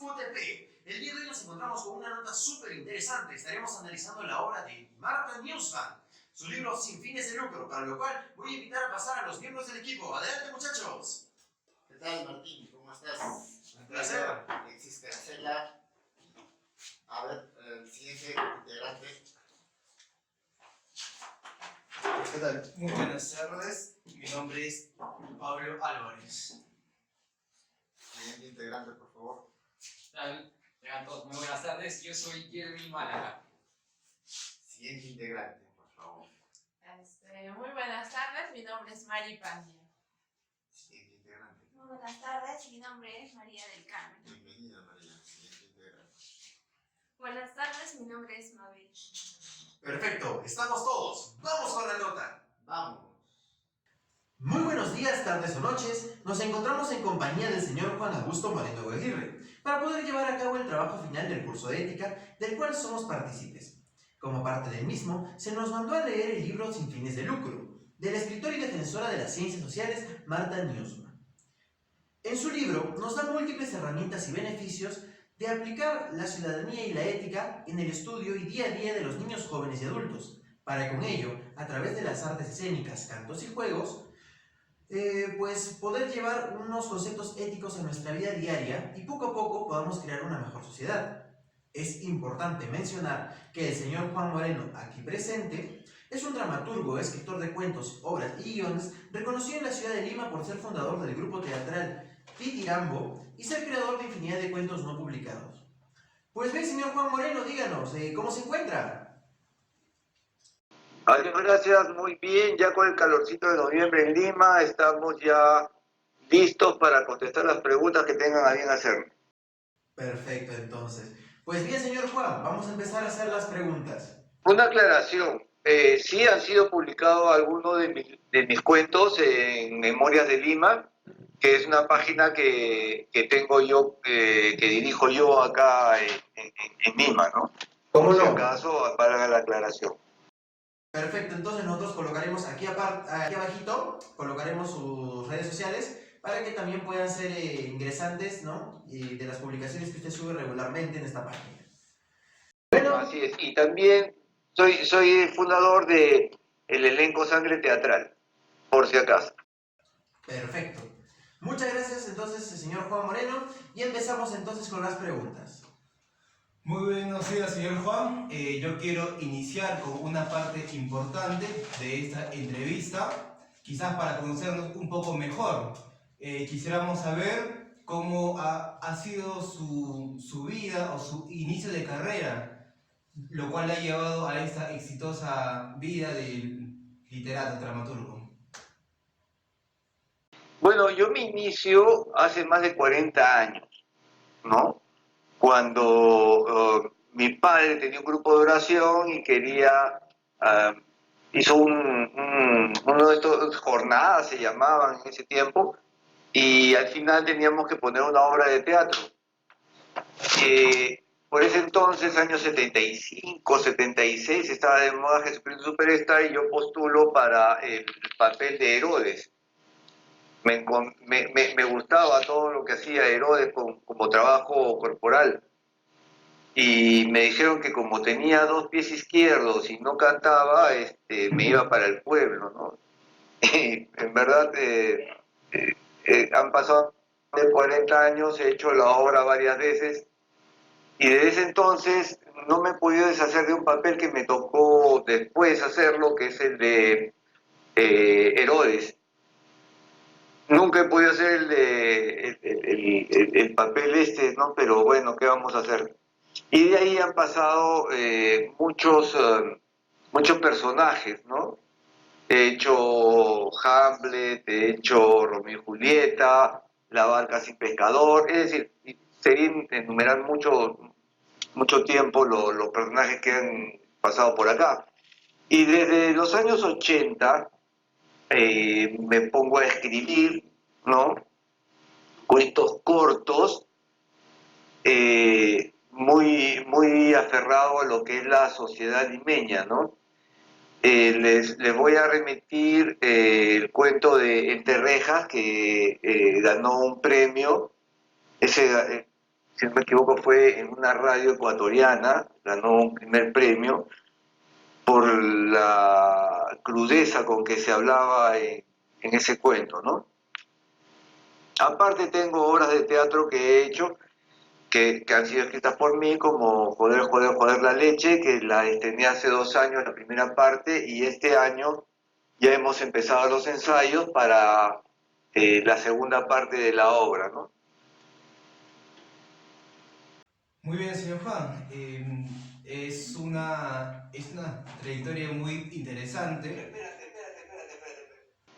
UTP. El día de hoy nos encontramos con una nota súper interesante. Estaremos analizando la obra de Martha Nussbaum, su libro Sin fines de lucro, para lo cual voy a invitar a pasar a los miembros del equipo. ¡Adelante, muchachos! ¿Qué tal, Martín? ¿Cómo estás? Un placer. Existe Acela. A ver, el siguiente integrante. ¿Qué tal? Muy buenas tardes. Mi nombre es Pablo Álvarez. Siguiente integrante, por favor. Tengan todos muy buenas tardes. Yo soy Jeremy Málaga. Siguiente integrante, por favor. Muy buenas tardes, mi nombre es Mari Pandia. Siguiente integrante. Muy buenas tardes, mi nombre es María del Carmen. Bienvenida, María. Siguiente integrante. Buenas tardes, mi nombre es Mabel. Perfecto, estamos todos. ¡Vamos con la nota! Vamos. Muy buenos días, tardes o noches. Nos encontramos en compañía del señor Juan Augusto Moreno Aguirre para poder llevar a cabo el trabajo final del curso de ética del cual somos partícipes. Como parte del mismo, se nos mandó a leer el libro Sin fines de lucro, de la escritora y defensora de las ciencias sociales, Martha Nussbaum. En su libro nos da múltiples herramientas y beneficios de aplicar la ciudadanía y la ética en el estudio y día a día de los niños, jóvenes y adultos, para con ello, a través de las artes escénicas, cantos y juegos, pues poder llevar unos conceptos éticos a nuestra vida diaria y poco a poco podamos crear una mejor sociedad. Es importante mencionar que el señor Juan Moreno, aquí presente, es un dramaturgo, escritor de cuentos, obras y guiones, reconocido en la ciudad de Lima por ser fundador del grupo teatral Titirambo y ser creador de infinidad de cuentos no publicados. Pues bien, señor Juan Moreno, díganos, ¿cómo se encuentra? Adiós, gracias, muy bien, ya con el calorcito de noviembre en Lima, estamos ya listos para contestar las preguntas que tengan a bien hacerme. Perfecto, entonces. Pues bien, señor Juan, vamos a empezar a hacer las preguntas. Una aclaración, sí han sido publicados algunos de mis cuentos en Memorias de Lima, que es una página que tengo yo, que dirijo yo acá en Lima, ¿no? ¿Cómo Por si no? acaso, valga la aclaración. Perfecto, entonces nosotros colocaremos aquí abajito, colocaremos sus redes sociales para que también puedan ser ingresantes, ¿no? Y de las publicaciones que usted sube regularmente en esta página. Bueno, Así es, y también soy fundador de el elenco Sangre Teatral, por si acaso. perfecto. Muchas gracias entonces, señor Juan Moreno, y empezamos entonces con las preguntas. Muy buenos días, señor Juan. Yo quiero iniciar con una parte importante de esta entrevista, quizás para conocernos un poco mejor. Quisiéramos saber cómo ha sido su vida o su inicio de carrera, lo cual le ha llevado a esta exitosa vida del literato, dramaturgo. Bueno, yo me inicio hace más de 40 años, ¿no? Cuando mi padre tenía un grupo de oración y quería, hizo uno de estos jornadas, se llamaban en ese tiempo, y al final teníamos que poner una obra de teatro. Por ese entonces, años 75, 76, estaba de moda Jesucristo Superstar y yo postulo para el papel de Herodes. Me gustaba todo lo que hacía Herodes como trabajo corporal. Y me dijeron que como tenía 2 pies izquierdos y no cantaba, me iba para el pueblo, ¿no? Y en verdad han pasado de 40 años, he hecho la obra varias veces y desde ese entonces no me he podido deshacer de un papel que me tocó después hacerlo, que es el de Herodes. Nunca he podido hacer el papel ¿no? Pero bueno, ¿qué vamos a hacer? Y de ahí han pasado muchos personajes, ¿no? He hecho Hamlet, he hecho Romeo y Julieta, La barca sin pescador, es decir, sería enumerar mucho tiempo los personajes que han pasado por acá. Y desde los años 80 me pongo a escribir, ¿no? Cuentos cortos, muy aferrado a lo que es la sociedad limeña, ¿no? Les voy a remitir el cuento de Entre Rejas, que ganó un premio. si no me equivoco fue en una radio ecuatoriana, ganó un primer premio por la crudeza con que se hablaba en ese cuento, ¿no? Aparte tengo obras de teatro que he hecho que han sido escritas por mí, como Joder, joder, joder la leche, que la estrené hace 2 años, la primera parte, y este año ya hemos empezado los ensayos para la segunda parte de la obra, ¿no? Muy bien, señor Juan. Es una trayectoria muy interesante.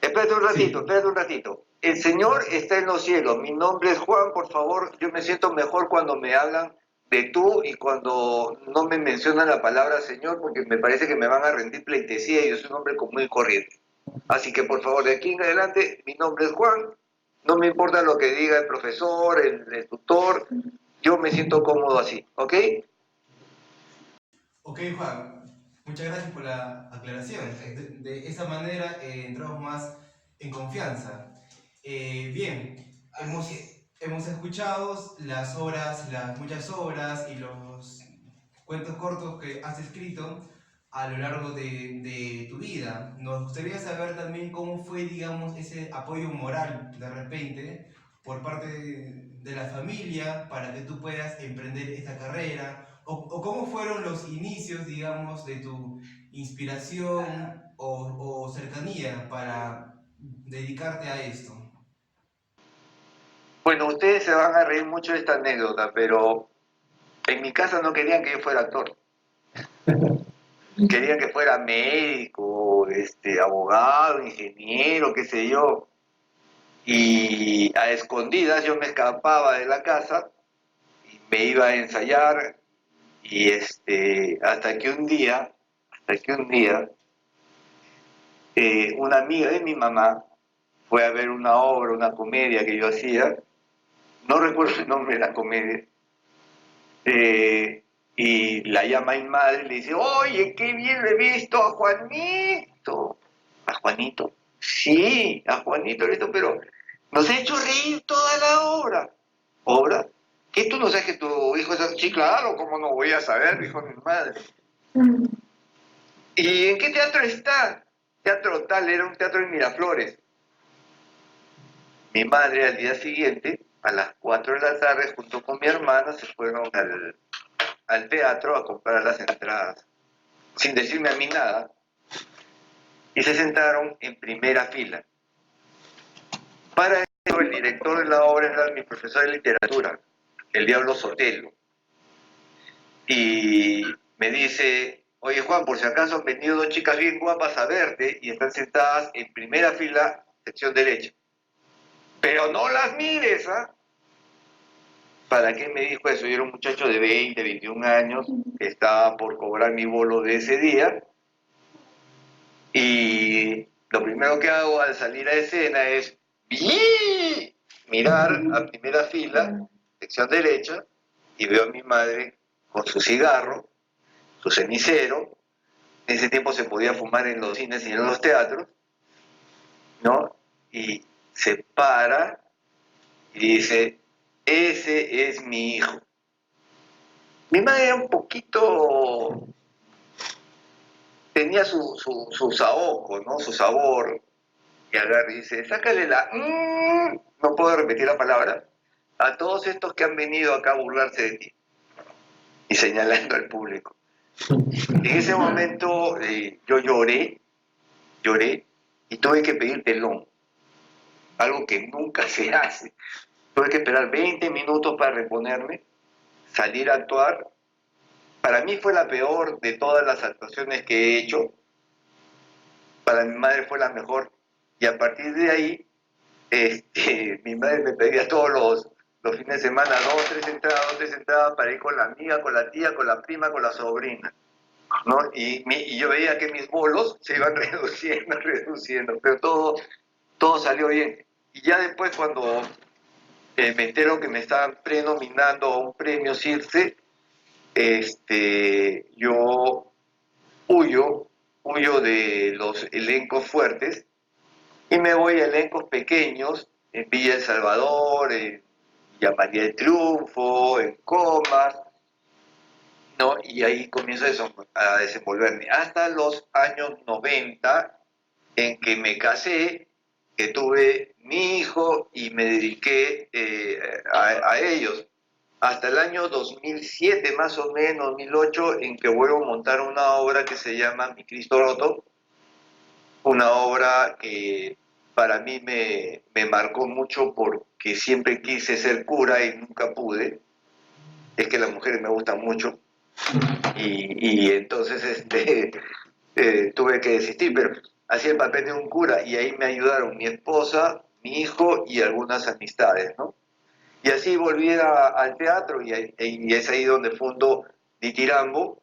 Espérate un ratito, Sí. espérate un ratito. El Señor está en los cielos. Mi nombre es Juan, por favor. Yo me siento mejor cuando me hablan de tú y cuando no me mencionan la palabra Señor, porque me parece que me van a rendir pleitesía y yo soy un hombre común y corriente. Así que, por favor, de aquí en adelante, mi nombre es Juan. No me importa lo que diga el profesor, el tutor. Yo me siento cómodo así, ¿ok? Ok, Juan, muchas gracias por la aclaración. De esa manera entramos más en confianza. Bien, hemos escuchado muchas obras y los cuentos cortos que has escrito a lo largo de tu vida. Nos gustaría saber también cómo fue, digamos, ese apoyo moral de repente por parte de la familia para que tú puedas emprender esta carrera o cómo fueron los inicios, digamos, de tu inspiración o cercanía para dedicarte a esto. Bueno, ustedes se van a reír mucho de esta anécdota, pero en mi casa no querían que yo fuera actor. Querían que fuera médico, abogado, ingeniero, qué sé yo. Y a escondidas yo me escapaba de la casa y me iba a ensayar y hasta que un día una amiga de mi mamá fue a ver una obra, una comedia que yo hacía, no recuerdo el nombre de la comedia, y la llama mi madre y le dice, oye, qué bien lo he visto a Juanito. ¿A Juanito? Sí, a Juanito lo he visto, pero nos ha hecho reír toda la obra. ¿Obra? ¿Qué tú no sabes que tu hijo es así? Sí, claro, ¿cómo no voy a saber? Dijo mi madre. ¿Y en qué teatro está? Teatro tal, era un teatro en Miraflores. Mi madre al día siguiente, a las 4 de la tarde, junto con mi hermana, se fueron al teatro a comprar las entradas, sin decirme a mí nada, y se sentaron en primera fila. Para eso, el director de la obra era mi profesor de literatura, el Diablo Sotelo, y me dice, oye Juan, por si acaso han venido 2 chicas bien guapas a verte y están sentadas en primera fila, sección derecha. Pero no las mires, ¿ah? ¿Para qué me dijo eso? Yo era un muchacho de 20, 21 años, que estaba por cobrar mi bolo de ese día, y lo primero que hago al salir a escena es mirar a primera fila, sección derecha, y veo a mi madre con su cigarro, su cenicero. En ese tiempo se podía fumar en los cines y en los teatros, ¿no? Y se para y dice, ese es mi hijo. Mi madre era un poquito, tenía su saoco, ¿no? Su sabor. Y agarra y dice, sácale no puedo repetir la palabra, a todos estos que han venido acá a burlarse de ti. Y señalando al público. En ese momento yo lloré, y tuve que pedir pelón, algo que nunca se hace. Tuve que esperar 20 minutos para reponerme, salir a actuar. Para mí fue la peor de todas las actuaciones que he hecho. Para mi madre fue la mejor. Y a partir de ahí, mi madre me pedía todos los fines de semana 2 3 entradas para ir con la amiga, con la tía, con la prima, con la sobrina, ¿no? Y yo veía que mis bolos se iban reduciendo, pero todo salió bien. Y ya después cuando me entero que me estaban prenominando a un premio Circe, yo huyo de los elencos fuertes y me voy a elencos pequeños, en Villa El Salvador, en ya María del Triunfo, en Comas, ¿no? Y ahí comienzo a desenvolverme. Hasta los años 90, en que me casé, que tuve mi hijo y me dediqué a ellos. Hasta el año 2007, más o menos, 2008, en que vuelvo a montar una obra que se llama Mi Cristo Roto, una obra que para mí me marcó mucho porque siempre quise ser cura y nunca pude. Es que las mujeres me gustan mucho y entonces tuve que desistir, pero hacía el papel de un cura y ahí me ayudaron mi esposa, mi hijo y algunas amistades, ¿no? Y así volví al teatro y es ahí donde fundo Ditirambo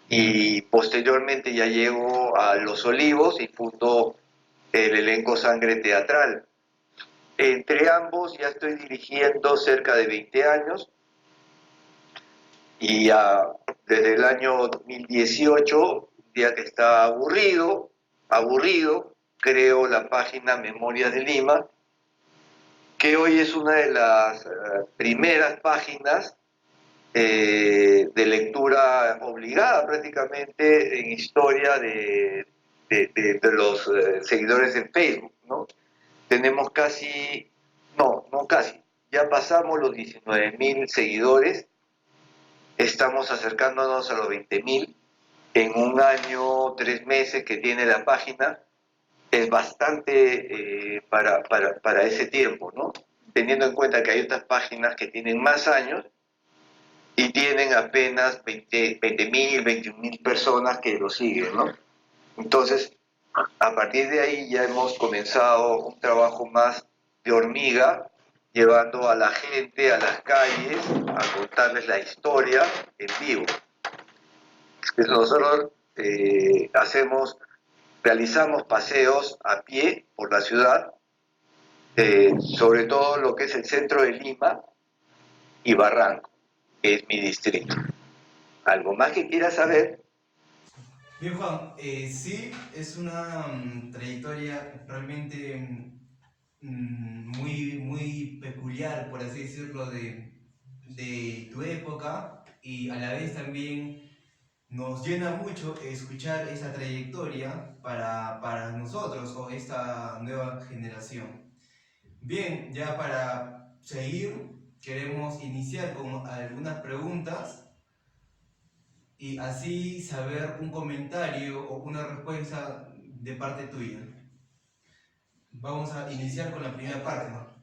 y posteriormente ya llego a Los Olivos y fundo el elenco Sangre Teatral. Entre ambos ya estoy dirigiendo cerca de 20 años y desde el año 2018, día que estaba aburrido, creo la página Memorias de Lima, que hoy es una de las primeras páginas de lectura obligada prácticamente en historia de los seguidores en Facebook, ¿no? Tenemos casi, no casi, ya pasamos los 19.000 seguidores, estamos acercándonos a los 20.000 en un año, 3 meses que tiene la página, es bastante para ese tiempo, ¿no? Teniendo en cuenta que hay otras páginas que tienen más años y tienen apenas 20.000, 21.000 personas que lo siguen, ¿no? Entonces, a partir de ahí ya hemos comenzado un trabajo más de hormiga, llevando a la gente a las calles a contarles la historia en vivo. Nosotros realizamos paseos a pie por la ciudad, sobre todo lo que es el centro de Lima y Barranco, que es mi distrito. ¿Algo más que quieras saber? Bien, Juan, sí, es una trayectoria realmente muy peculiar, por así decirlo, de tu época y a la vez también nos llena mucho escuchar esa trayectoria para nosotros o esta nueva generación. Bien, ya para seguir, queremos iniciar con algunas preguntas y así saber un comentario o una respuesta de parte tuya. Vamos a iniciar con la primera parte, ¿no?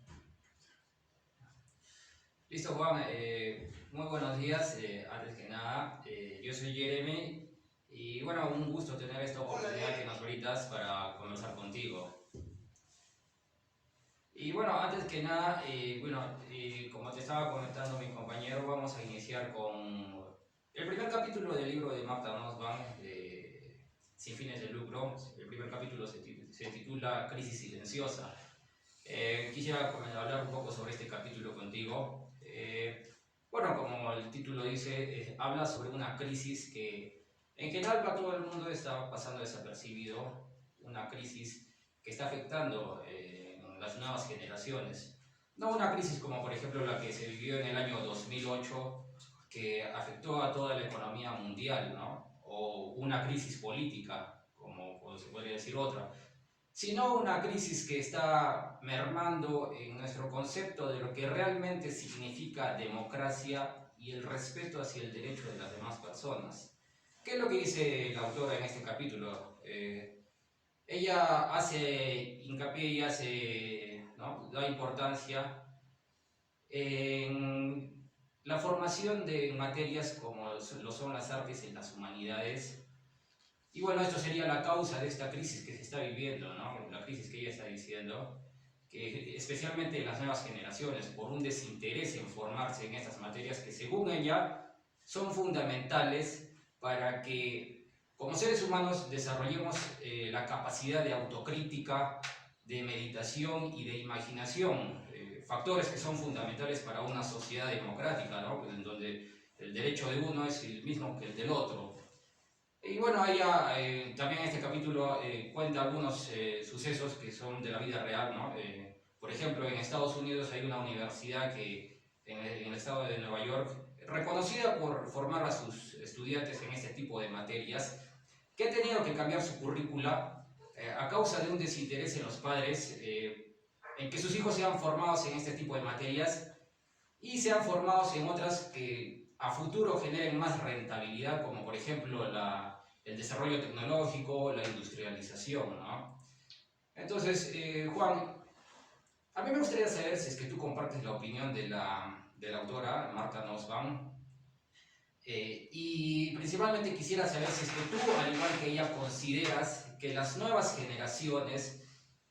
Listo, Juan. Muy buenos días. Antes que nada, yo soy Jeremy y bueno, un gusto tener esta oportunidad que nos brindas para conversar contigo. Y bueno, antes que nada, como te estaba comentando mi compañero, vamos a iniciar con el primer capítulo del libro de Magda Nussbaum, Sin fines de lucro. El primer capítulo se titula Crisis silenciosa. Quisiera hablar un poco sobre este capítulo contigo. Bueno, como el título dice, habla sobre una crisis que en general para todo el mundo está pasando desapercibido, una crisis que está afectando las nuevas generaciones. No una crisis como por ejemplo la que se vivió en el año 2008, que afectó a toda la economía mundial, ¿no? O una crisis política, como se podría decir otra, sino una crisis que está mermando en nuestro concepto de lo que realmente significa democracia y el respeto hacia el derecho de las demás personas. ¿Qué es lo que dice la autora en este capítulo? Ella hace hincapié y ¿no? Da importancia en la formación de materias como lo son las artes y las humanidades. Y bueno, esto sería la causa de esta crisis que se está viviendo, ¿no? La crisis que ella está diciendo, que especialmente en las nuevas generaciones, por un desinterés en formarse en estas materias que según ella son fundamentales para que como seres humanos desarrollemos la capacidad de autocrítica, de meditación y de imaginación, factores que son fundamentales para una sociedad democrática, ¿no? En donde el derecho de uno es el mismo que el del otro. Y bueno, ella también en este capítulo cuenta algunos sucesos que son de la vida real, ¿no? Por ejemplo, en Estados Unidos hay una universidad que en el estado de Nueva York, reconocida por formar a sus estudiantes en este tipo de materias, que ha tenido que cambiar su currícula a causa de un desinterés en los padres en que sus hijos sean formados en este tipo de materias y sean formados en otras que a futuro generen más rentabilidad, como por ejemplo el desarrollo tecnológico, la industrialización, ¿no? Entonces, Juan, a mí me gustaría saber si es que tú compartes la opinión de la autora Marta Nussbaum, y principalmente quisiera saber si es que tú, al igual que ella, consideras que las nuevas generaciones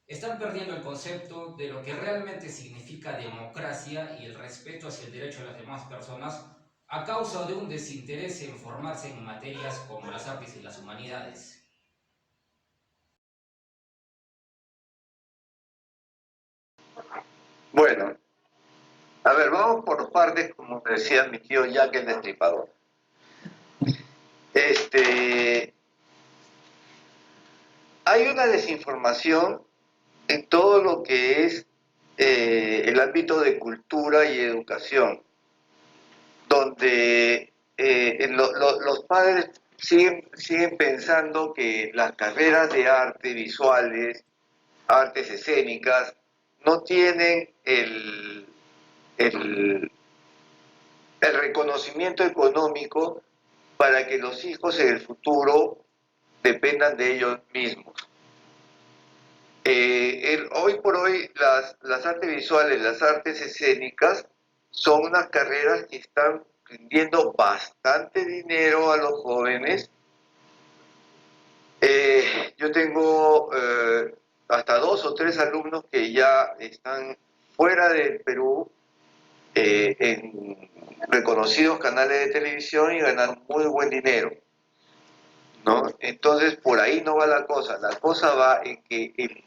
están perdiendo el concepto de lo que realmente significa democracia y el respeto hacia el derecho de las demás personas a causa de un desinterés en formarse en materias como las artes y las humanidades. Bueno, a ver, vamos por partes, como decía mi tío Jack el Destripador. Hay una desinformación en todo lo que es el ámbito de cultura y educación, donde los padres siguen pensando que las carreras de arte visuales, artes escénicas, no tienen el reconocimiento económico para que los hijos en el futuro dependan de ellos mismos. Hoy por hoy las artes visuales, las artes escénicas son unas carreras que están rindiendo bastante dinero a los jóvenes. Yo tengo hasta 2 o 3 alumnos que ya están fuera del Perú en reconocidos canales de televisión y ganan muy buen dinero, ¿no? Entonces, por ahí no va la cosa. La cosa va en que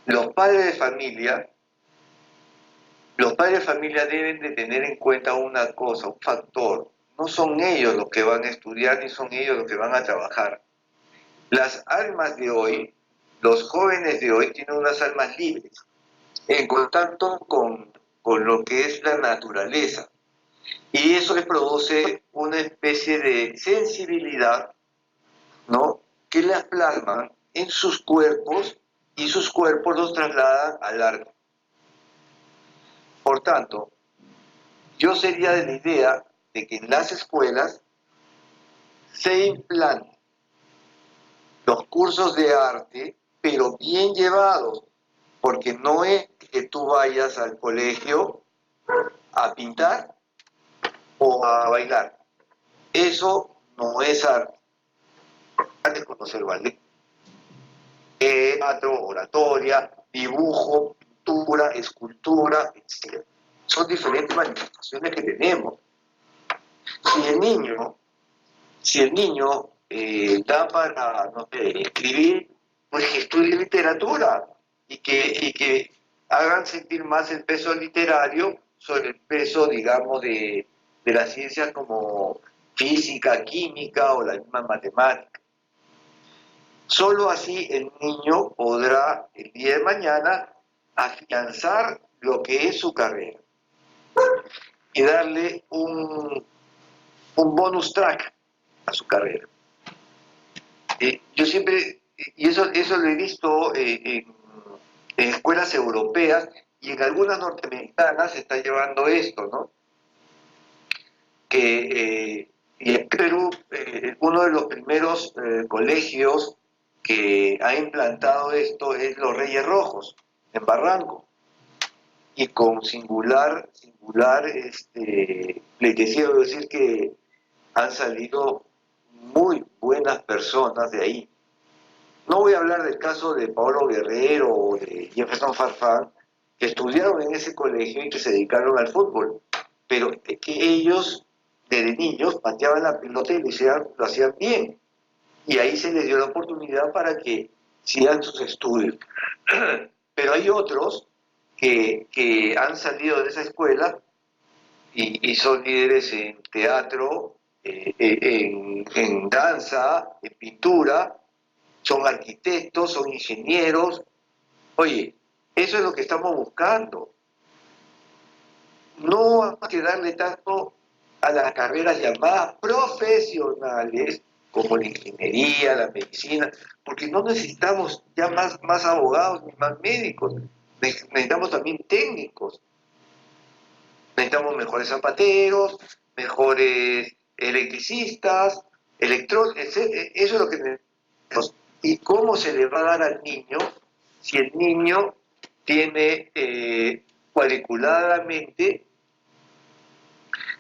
los padres de familia deben de tener en cuenta una cosa, un factor. No son ellos los que van a estudiar ni son ellos los que van a trabajar. Las almas de hoy, los jóvenes de hoy tienen unas almas libres, en contacto con lo que es la naturaleza. Y eso les produce una especie de sensibilidad, ¿no?, que las plasman en sus cuerpos y sus cuerpos los trasladan al arte. Por tanto, yo sería de la idea de que en las escuelas se implanten los cursos de arte, pero bien llevados, porque no es que tú vayas al colegio a pintar o a bailar. Eso no es arte. Arte es conocer ballet, teatro, oratoria, dibujo, pintura, escultura, etc. Son diferentes manifestaciones que tenemos. Si el niño da para, no sé, escribir, pues que estudie literatura y que hagan sentir más el peso literario sobre el peso, digamos, de las ciencias como física, química o la misma matemática. Solo así el niño podrá el día de mañana afianzar lo que es su carrera y darle un bonus track a su carrera. Yo siempre, y eso lo he visto en escuelas europeas y en algunas norteamericanas se está llevando esto, ¿no? Y en Perú, uno de los primeros colegios que ha implantado esto es los Reyes Rojos, en Barranco. Y con les deseo decir que han salido muy buenas personas de ahí. No voy a hablar del caso de Paolo Guerrero o de Jefferson Farfán, que estudiaron en ese colegio y que se dedicaron al fútbol, pero que ellos, desde niños, pateaban la pelota y lo hacían bien. Y ahí se les dio la oportunidad para que sigan sus estudios. Pero hay otros que han salido de esa escuela y son líderes en teatro, en danza, en pintura, son arquitectos, son ingenieros. Oye, eso es lo que estamos buscando. no hay que darle tanto a las carreras llamadas profesionales, como la ingeniería, la medicina, porque no necesitamos ya más abogados ni más médicos, necesitamos también técnicos, necesitamos mejores zapateros, mejores electricistas, eso es lo que necesitamos. ¿Y cómo se le va a dar al niño si el niño tiene cuadriculadamente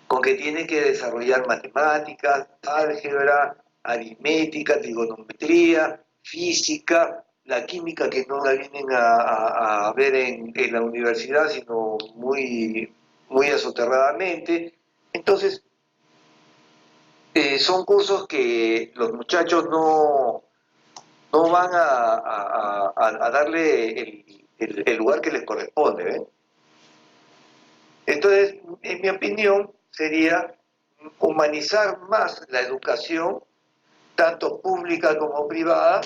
con que tiene que desarrollar matemáticas, álgebra, aritmética, trigonometría, física, la química que no la vienen a ver en la universidad, sino muy asoterradamente? Entonces, son cursos que los muchachos no van a darle el lugar que les corresponde, ¿ven? Entonces, en mi opinión, sería humanizar más la educación, tanto pública como privada,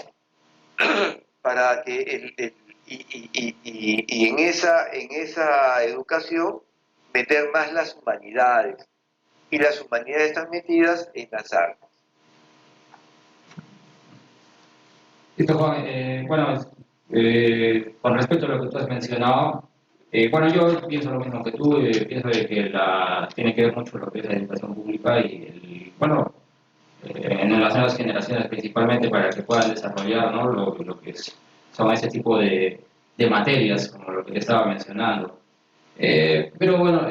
para que y en esa educación meter más las humanidades. Y las humanidades están metidas en las artes. Listo, Juan. Con respecto a lo que tú has mencionado, bueno, yo pienso lo mismo que tú, pienso de que tiene que ver mucho lo que es la educación pública y bueno, en las nuevas generaciones principalmente para que puedan desarrollar, ¿no? lo que son ese tipo de materias, como lo que te estaba mencionando. Pero bueno,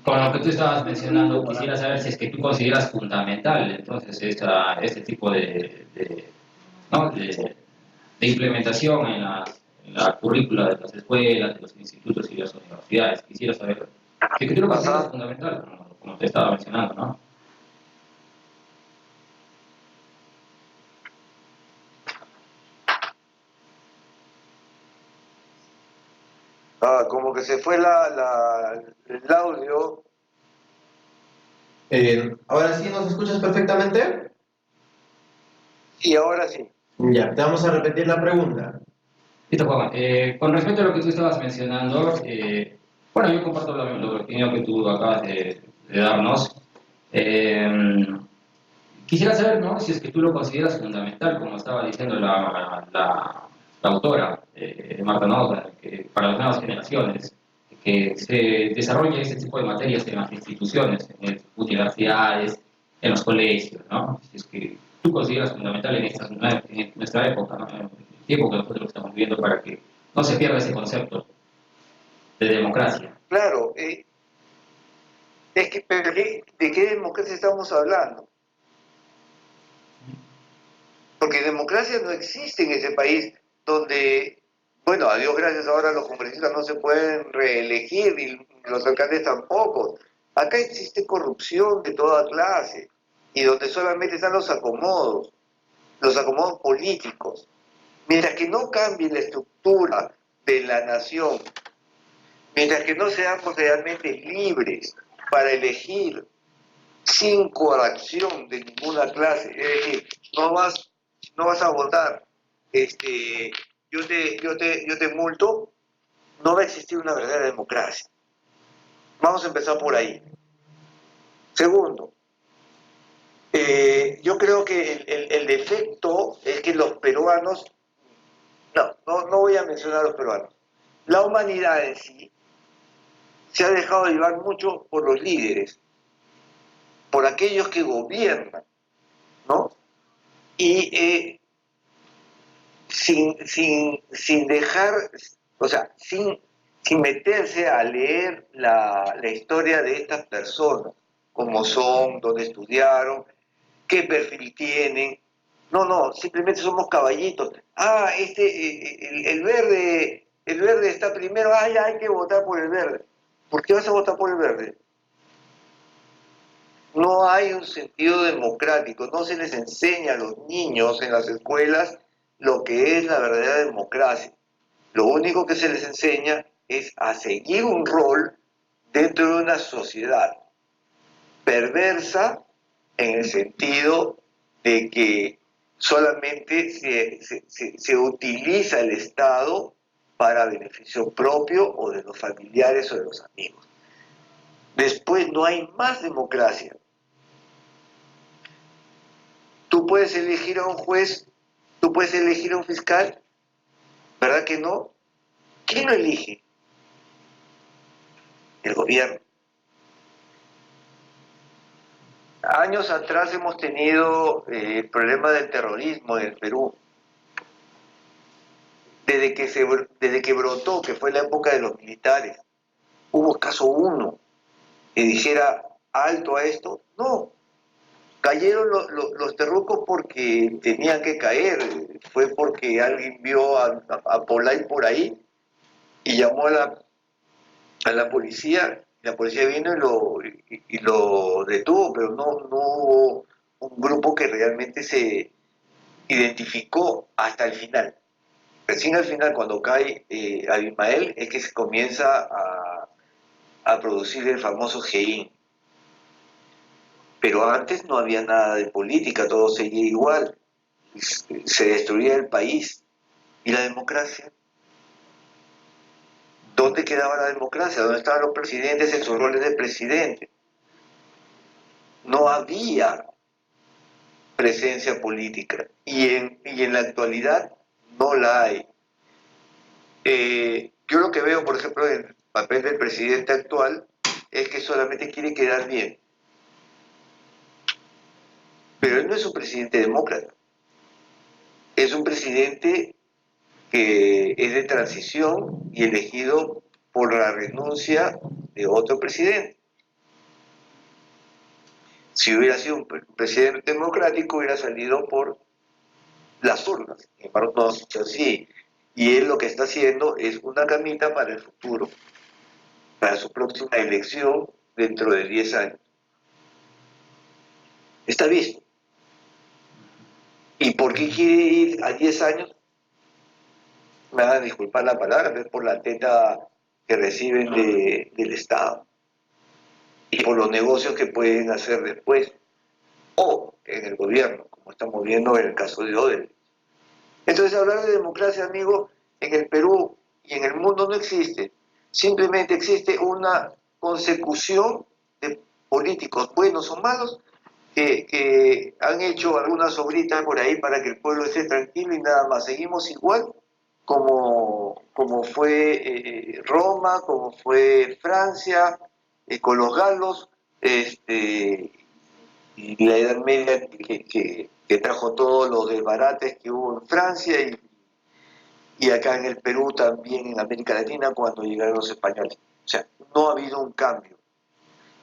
con lo que tú estabas mencionando, quisiera saber si es que tú consideras fundamental entonces este tipo ¿no? de implementación en la currícula de las escuelas, de los institutos y de las universidades. Quisiera saber si es que tú lo consideras fundamental, como te estaba mencionando, ¿no? Como que se fue el audio. ¿Ahora sí nos escuchas perfectamente? Y ahora sí. Ya, te vamos a repetir la pregunta. Listo, Juan. Con respecto a lo que tú estabas mencionando, bueno, yo comparto la opinión que tú acabas de darnos. Quisiera saber, ¿no? Si es que tú lo consideras fundamental, como estaba diciendo la autora, Marta Nauta, que para las nuevas generaciones, que se desarrolle este tipo de materias en las instituciones, en las universidades, en los colegios, ¿no? Si es que tú consideras fundamental en nuestra época, ¿no? En el tiempo que nosotros estamos viviendo para que no se pierda ese concepto de democracia. Claro, es que, pero ¿de qué democracia estamos hablando? Porque democracia no existe en ese país donde, bueno, a Dios gracias, ahora los congresistas no se pueden reelegir y los alcaldes tampoco. Acá existe corrupción de toda clase y donde solamente están los acomodos políticos. Mientras que no cambie la estructura de la nación, mientras que no seamos realmente libres para elegir sin coacción de ninguna clase, es decir, no vas a votar, yo te multo, no va a existir una verdadera democracia. Vamos a empezar por ahí. Segundo, yo creo que el defecto es que los peruanos, no voy a mencionar a los peruanos, la humanidad en sí se ha dejado llevar mucho por los líderes, por aquellos que gobiernan, ¿no? Y sin dejar, o sea, sin meterse a leer la historia de estas personas, cómo son, dónde estudiaron, qué perfil tienen. No, simplemente somos caballitos. El verde está primero, ya hay que votar por el verde. ¿Por qué vas a votar por el verde? No hay un sentido democrático, no se les enseña a los niños en las escuelas lo que es la verdadera democracia. Lo único que se les enseña es a seguir un rol dentro de una sociedad perversa en el sentido de que solamente se utiliza el Estado para beneficio propio o de los familiares o de los amigos. Después no hay más democracia. Tú puedes elegir a un juez, tú puedes elegir a un fiscal, ¿verdad que no? ¿Quién lo elige? El gobierno. Años atrás hemos tenido el problema del terrorismo en el Perú. Desde que brotó, que fue la época de los militares, ¿hubo caso uno que dijera alto a esto? No. Cayeron los terrucos porque tenían que caer. Fue porque alguien vio a Polay por ahí y llamó a la policía. La policía vino y lo detuvo, pero no hubo un grupo que realmente se identificó hasta el final. Recién al final, cuando cae Abimael, es que se comienza a producir el famoso GEIN. Pero antes no había nada de política, todo seguía igual. Se destruía el país. ¿Y la democracia? ¿Dónde quedaba la democracia? ¿Dónde estaban los presidentes en sus roles de presidente? No había presencia política. Y en la actualidad no la hay. Yo lo que veo, por ejemplo, en el papel del presidente actual es que solamente quiere quedar bien. Pero él no es un presidente demócrata. Es un presidente que es de transición y elegido por la renuncia de otro presidente. Si hubiera sido un presidente democrático, hubiera salido por las urnas. Sin embargo, no ha hecho así. Y él lo que está haciendo es una camita para el futuro, para su próxima elección dentro de 10 años. Está visto. ¿Y por qué quiere ir a 10 años? Me van a disculpar la palabra, pero es por la teta que reciben del Estado y por los negocios que pueden hacer después o en el gobierno, como estamos viendo en el caso de Odebrecht. Entonces, hablar de democracia, amigo, en el Perú y en el mundo no existe. Simplemente existe una consecución de políticos buenos o malos que han hecho algunas obritas por ahí para que el pueblo esté tranquilo y nada más. Seguimos igual como fue Roma, como fue Francia, con los galos, y la Edad Media que trajo todos los desbarates que hubo en Francia y acá en el Perú también, en América Latina, cuando llegaron los españoles. O sea, no ha habido un cambio.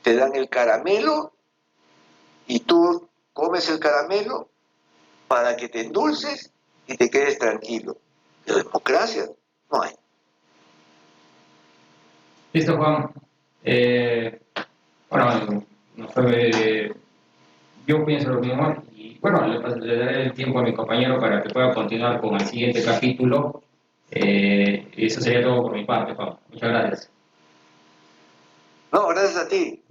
Te dan el caramelo y tú comes el caramelo para que te endulces y te quedes tranquilo. Pero democracia no hay. Listo, Juan. Bueno, yo pienso lo mismo y bueno, le daré el tiempo a mi compañero para que pueda continuar con el siguiente capítulo. Y eso sería todo por mi parte, Juan. Muchas gracias. No, gracias a ti.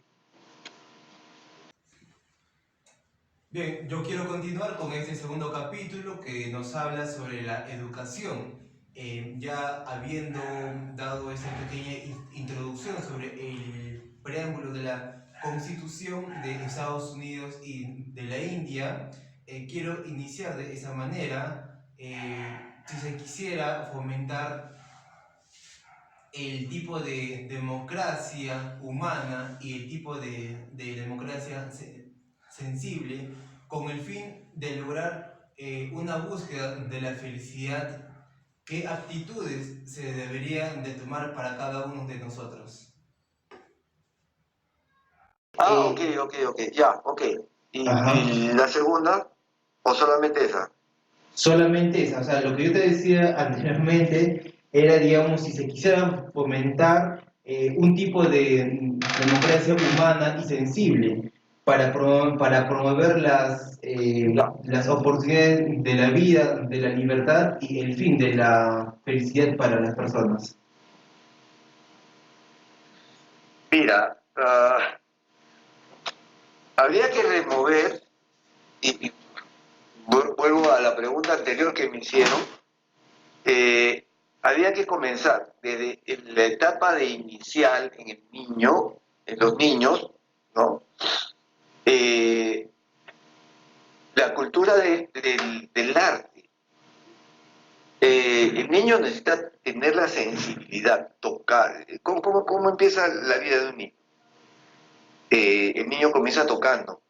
Bien, yo quiero continuar con este segundo capítulo que nos habla sobre la educación. Ya habiendo dado esta pequeña introducción sobre el preámbulo de la Constitución de Estados Unidos y de la India, quiero iniciar de esa manera. Si se quisiera fomentar el tipo de democracia humana y el tipo de democracia sensible con el fin de lograr una búsqueda de la felicidad, ¿qué aptitudes se deberían de tomar para cada uno de nosotros? Ok, ya, ok. ¿Y la segunda? ¿O solamente esa? Solamente esa, o sea, lo que yo te decía anteriormente era, digamos, si se quisiera fomentar un tipo de democracia humana y sensible para promover las oportunidades de la vida, de la libertad y el fin de la felicidad para las personas. Mira, habría que remover, y vuelvo a la pregunta anterior que me hicieron, había que comenzar desde la etapa de inicial en el niño, en los niños, ¿no? La cultura del arte. El niño necesita tener la sensibilidad, tocar. ¿Cómo empieza la vida de un niño? El niño comienza tocando,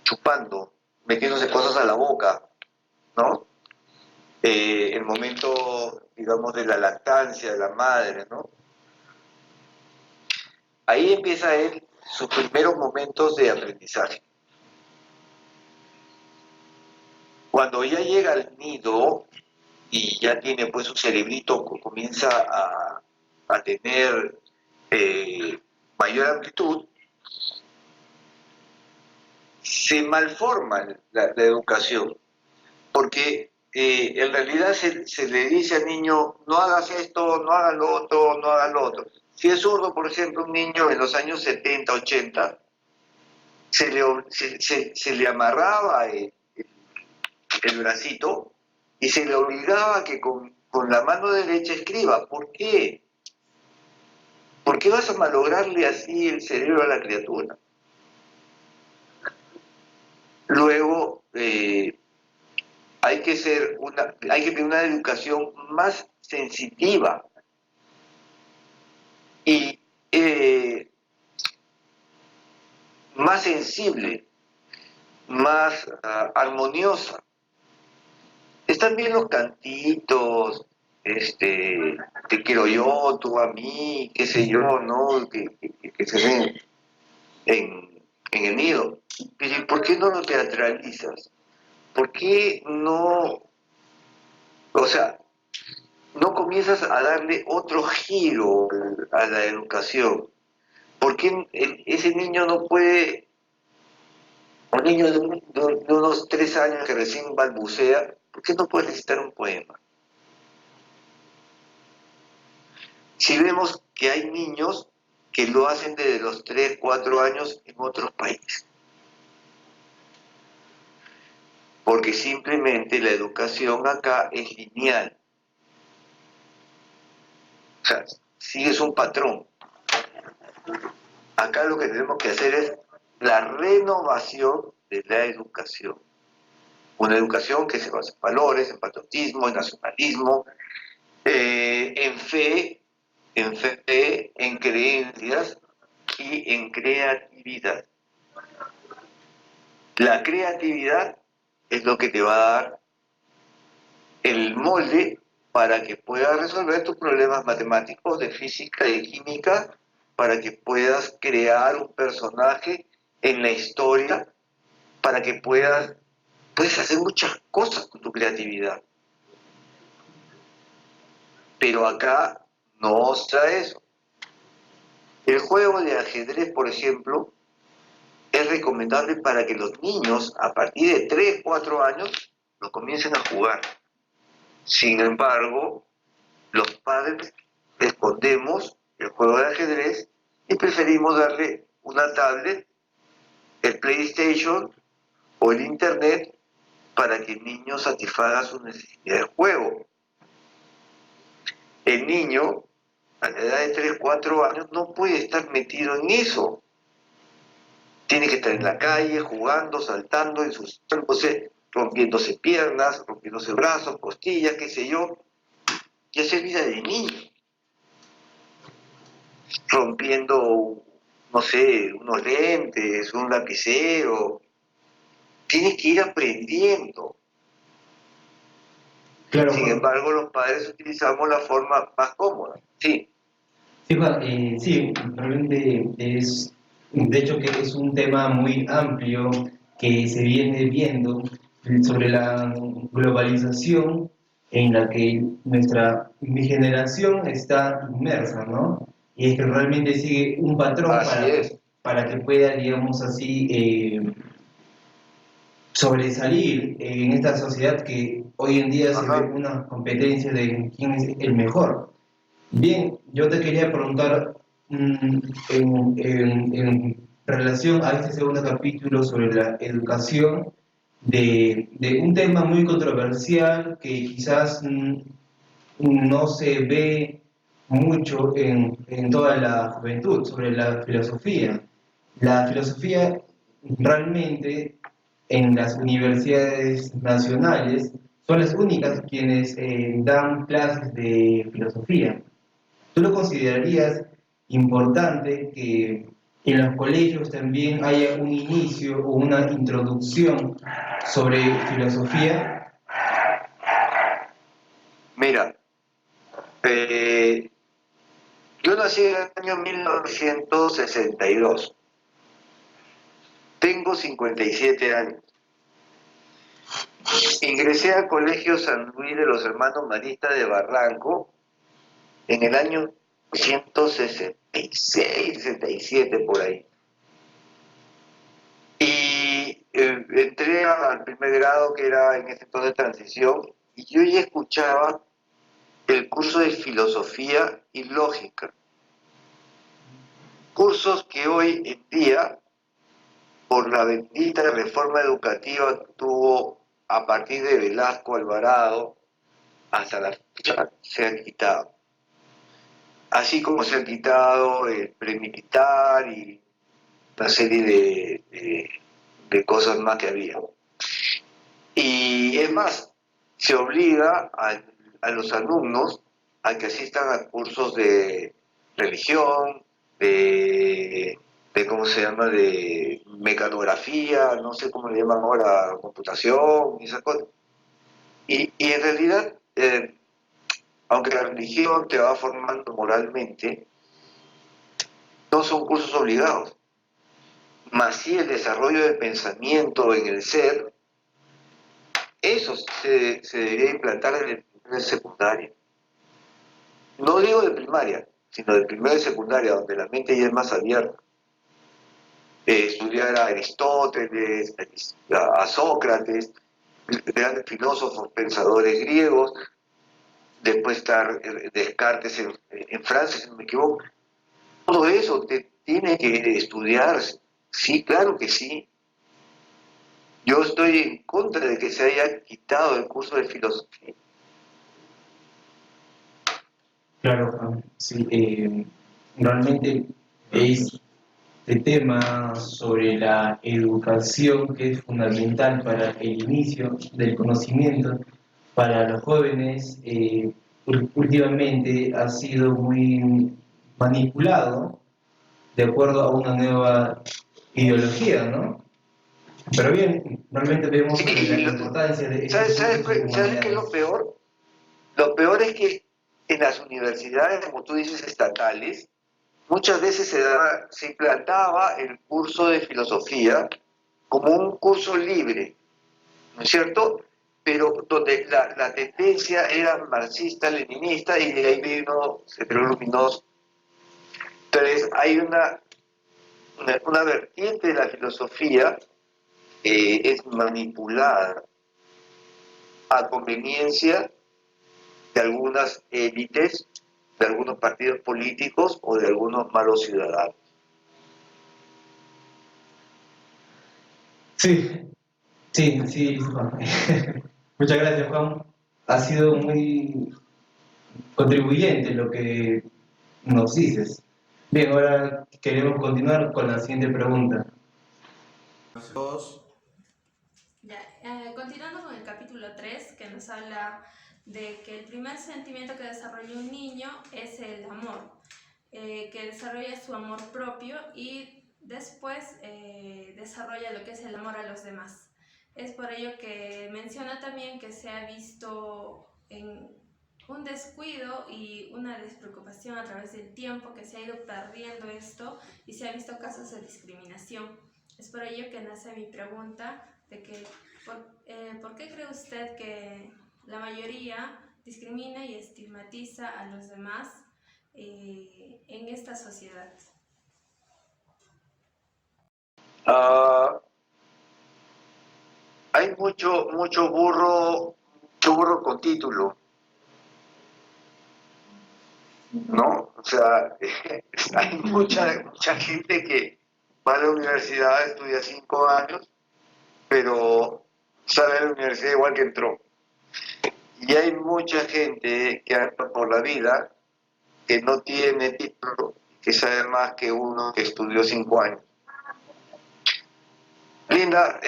chupando, metiéndose cosas a la boca, ¿no? El momento, digamos, de la lactancia de la madre, ¿no? Ahí empieza él sus primeros momentos de aprendizaje. Cuando ya llega al nido y ya tiene pues su cerebrito, comienza a tener mayor amplitud, se malforma la educación, porque en realidad se le dice al niño, no hagas esto, no hagas lo otro, no hagas lo otro. Si es zurdo, por ejemplo, un niño en los años 70, 80, se le amarraba el bracito y se le obligaba a que con la mano derecha escriba. ¿Por qué? ¿Por qué vas a malograrle así el cerebro a la criatura? Luego, hay que tener una educación más sensitiva y más sensible, más armoniosa. Están bien los cantitos, te quiero yo, tú a mí, qué sé yo, ¿no? Que se ven en el nido. Pero ¿por qué no lo teatralizas? ¿Por qué no, o sea, no comienzas a darle otro giro a la educación? ¿Por qué ese niño no puede, un niño de unos 3 años que recién balbucea, ¿por qué no puede recitar un poema? Si vemos que hay niños que lo hacen desde los 3, 4 años en otros países. Porque simplemente la educación acá es lineal. O sea, sigues un patrón. Acá lo que tenemos que hacer es la renovación de la educación. Una educación que se basa en valores, en patriotismo, en nacionalismo, en fe, en creencias y en creatividad. La creatividad es lo que te va a dar el molde para que puedas resolver tus problemas matemáticos, de física, de química, para que puedas crear un personaje en la historia, para que puedes hacer muchas cosas con tu creatividad. Pero acá no os trae eso. El juego de ajedrez, por ejemplo, es recomendable para que los niños, a partir de 3, 4 años, lo comiencen a jugar. Sin embargo, los padres escondemos el juego de ajedrez y preferimos darle una tablet, el PlayStation o el Internet para que el niño satisfaga su necesidad de juego. El niño, a la edad de 3, 4 años, no puede estar metido en eso. Tiene que estar en la calle, jugando, saltando, ensuciándose, rompiéndose piernas, rompiéndose brazos, costillas, qué sé yo. Y hacer vida de niño. Rompiendo, no sé, unos lentes, un lapicero. Tienes que ir aprendiendo. Claro, Sin Juan. embargo, los padres utilizamos la forma más cómoda. Sí. Sí, Juan, sí, realmente es, de hecho que es un tema muy amplio que se viene viendo sobre la globalización en la que mi generación está inmersa, ¿no? Y es que realmente sigue un patrón Así es. para que pueda, digamos así, sobresalir en esta sociedad que hoy en día se Ajá. ve una competencia de quién es el mejor. Bien, yo te quería preguntar en relación a este segundo capítulo sobre la educación, de un tema muy controversial que quizás no se ve mucho en toda la juventud sobre la filosofía. La filosofía realmente en las universidades nacionales son las únicas quienes dan clases de filosofía. ¿Tú lo considerarías importante que en los colegios también haya un inicio o una introducción sobre filosofía? Mira, yo nací en el año 1962. Tengo 57 años. Ingresé al Colegio San Luis de los Hermanos Maristas de Barranco en el año 1966, 67 por ahí. Y entré al primer grado, que era en ese entonces transición, y yo ya escuchaba el curso de filosofía y lógica. Cursos que hoy en día, por la bendita reforma educativa que tuvo a partir de Velasco Alvarado, hasta la fecha se han quitado. Así como se han quitado el premilitar y una serie de cosas más que había. Y es más, se obliga a los alumnos a que asistan a cursos de religión, ¿cómo se llama?, de mecanografía, no sé cómo le llaman ahora, computación, y esas cosas. Y en realidad, aunque la religión te va formando moralmente, no son cursos obligados. Más sí el desarrollo del pensamiento en el ser, eso se debería implantar en el primer secundario. No digo de primaria, sino de primera y secundaria, donde la mente ya es más abierta. Estudiar a Aristóteles, a Sócrates, grandes filósofos, pensadores griegos, después estar Descartes en Francia, si no me equivoco. Todo eso te tiene que estudiarse. Sí, claro que sí. Yo estoy en contra de que se haya quitado el curso de filosofía. Claro, Juan, sí, realmente este tema sobre la educación que es fundamental para el inicio del conocimiento para los jóvenes, últimamente ha sido muy manipulado de acuerdo a una nueva ideología, ¿no? Pero bien, realmente vemos sobre la importancia de estos ¿Sabes cursos de qué es lo humanidades. peor? Lo peor es que en las universidades, como tú dices, estatales, muchas veces se implantaba el curso de filosofía como un curso libre, ¿no es cierto? Pero donde la tendencia era marxista-leninista y de ahí vino Cedro Luminoso. Entonces hay una vertiente de la filosofía que es manipulada a conveniencia de algunas élites, de algunos partidos políticos o de algunos malos ciudadanos. Sí, sí, sí, Juan. Muchas gracias, Juan. Ha sido muy contribuyente lo que nos dices. Bien, ahora queremos continuar con la siguiente pregunta. Dos. Ya, continuando con el capítulo 3, que nos habla de que el primer sentimiento que desarrolla un niño es el amor, que desarrolla su amor propio y después desarrolla lo que es el amor a los demás. Es por ello que menciona también que se ha visto en un descuido y una despreocupación a través del tiempo, que se ha ido perdiendo esto y se ha visto casos de discriminación. Es por ello que nace mi pregunta de que ¿por qué cree usted que la mayoría discrimina y estigmatiza a los demás en esta sociedad? Hay mucho burro con título, ¿no? O sea, hay mucha gente que va a la universidad, estudia 5 años, pero sale de la universidad igual que entró. Y hay mucha gente que anda por la vida que no tiene título, que sabe más que uno que estudió 5 años. Linda,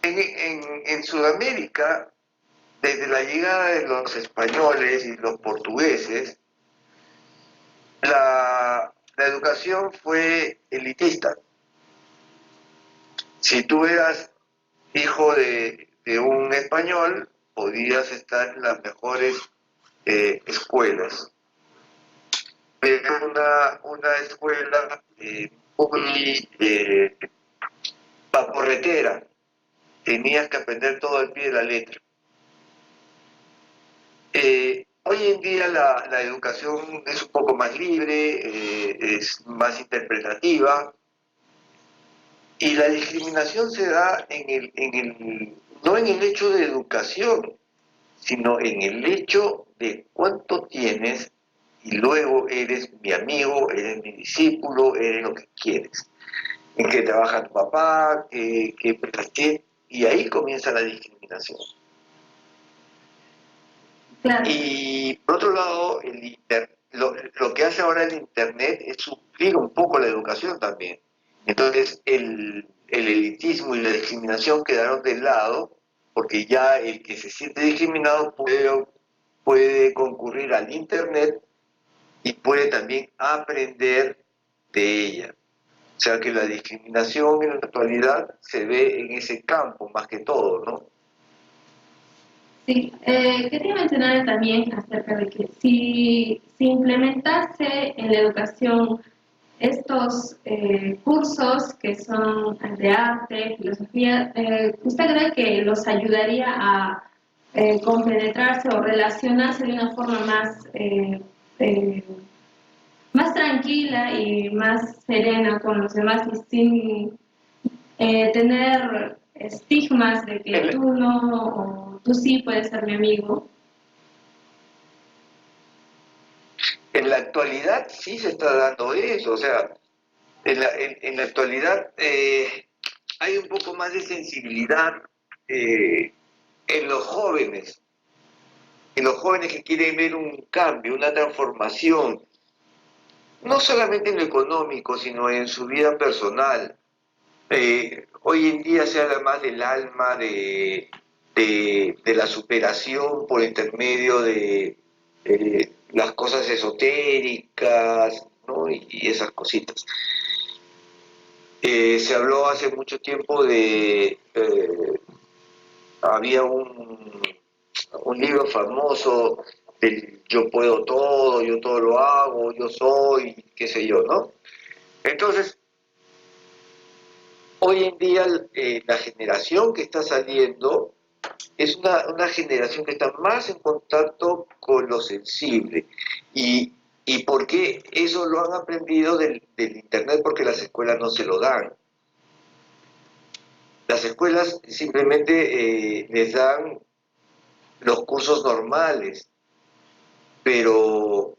en Sudamérica, desde la llegada de los españoles y los portugueses, la educación fue elitista. Si tú eras hijo de un español, podías estar en las mejores escuelas. Pero una escuela muy paporretera, tenías que aprender todo al pie de la letra. Hoy en día la educación es un poco más libre, es más interpretativa, y la discriminación se da no en el hecho de educación, sino en el hecho de cuánto tienes y luego eres mi amigo, eres mi discípulo, eres lo que quieres. En qué trabaja tu papá, qué, y ahí comienza la discriminación. Claro. Y por otro lado, lo que hace ahora el Internet es suplir un poco la educación también. Entonces, el elitismo y la discriminación quedaron de lado, porque ya el que se siente discriminado puede concurrir al Internet y puede también aprender de ella. O sea que la discriminación en la actualidad se ve en ese campo más que todo, ¿no? Sí, quería mencionar también acerca de que si implementase en la educación estos cursos que son de arte, filosofía, ¿usted cree que los ayudaría a compenetrarse o relacionarse de una forma más tranquila y más serena con los demás y sin tener estigmas de que tú no o tú sí puedes ser mi amigo? En la actualidad sí se está dando eso, o sea, en la actualidad hay un poco más de sensibilidad en los jóvenes que quieren ver un cambio, una transformación, no solamente en lo económico, sino en su vida personal. Hoy en día se habla más del alma, de la superación por intermedio de las cosas esotéricas, ¿no? Y esas cositas. Se habló hace mucho tiempo había un libro famoso del yo puedo todo, yo todo lo hago, yo soy, qué sé yo, ¿no? Entonces, hoy en día la generación que está saliendo es una generación que está más en contacto con lo sensible. ¿Y por qué? Eso lo han aprendido del Internet, porque las escuelas no se lo dan. Las escuelas simplemente les dan los cursos normales, pero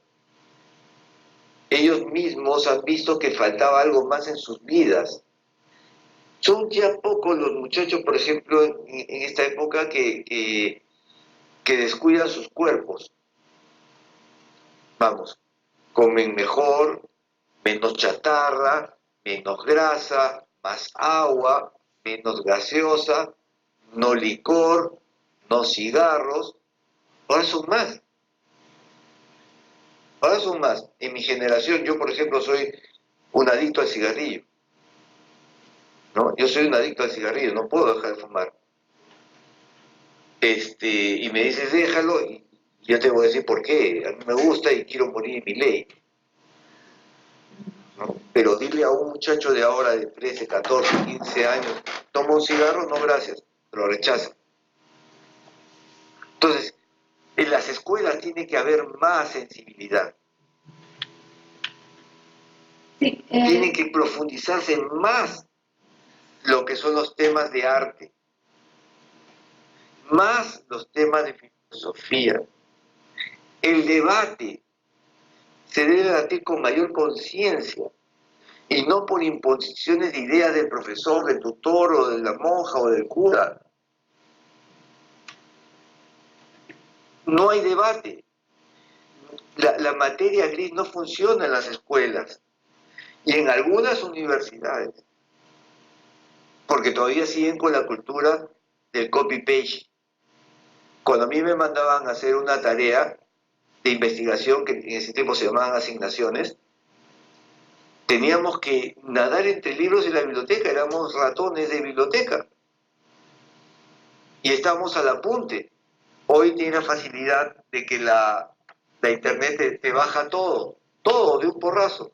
ellos mismos han visto que faltaba algo más en sus vidas. Son ya pocos los muchachos, por ejemplo, en esta época que descuidan sus cuerpos. Vamos, comen mejor, menos chatarra, menos grasa, más agua, menos gaseosa, no licor, no cigarros. Ahora son más. Ahora son más. En mi generación, yo por ejemplo soy un adicto al cigarrillo. ¿No? Yo soy un adicto al cigarrillo, no puedo dejar de fumar. Y me dices, déjalo, y yo te voy a decir por qué. A mí me gusta y quiero morir en mi ley. ¿No? Pero dile a un muchacho de ahora de 13, 14, 15 años, toma un cigarro, no gracias, lo rechaza. Entonces, en las escuelas tiene que haber más sensibilidad. Sí, Tienen que profundizarse más lo que son los temas de arte, más los temas de filosofía. El debate se debe debatir con mayor conciencia y no por imposiciones de ideas del profesor, del tutor o de la monja o del cura. no hay debate. La materia gris no funciona en las escuelas y en algunas universidades, porque todavía siguen con la cultura del copy-paste. Cuando a mí me mandaban a hacer una tarea de investigación, que en ese tiempo se llamaban asignaciones, teníamos que nadar entre libros y la biblioteca, éramos ratones de biblioteca y estábamos al apunte. Hoy tiene la facilidad de que la internet te baja todo de un porrazo,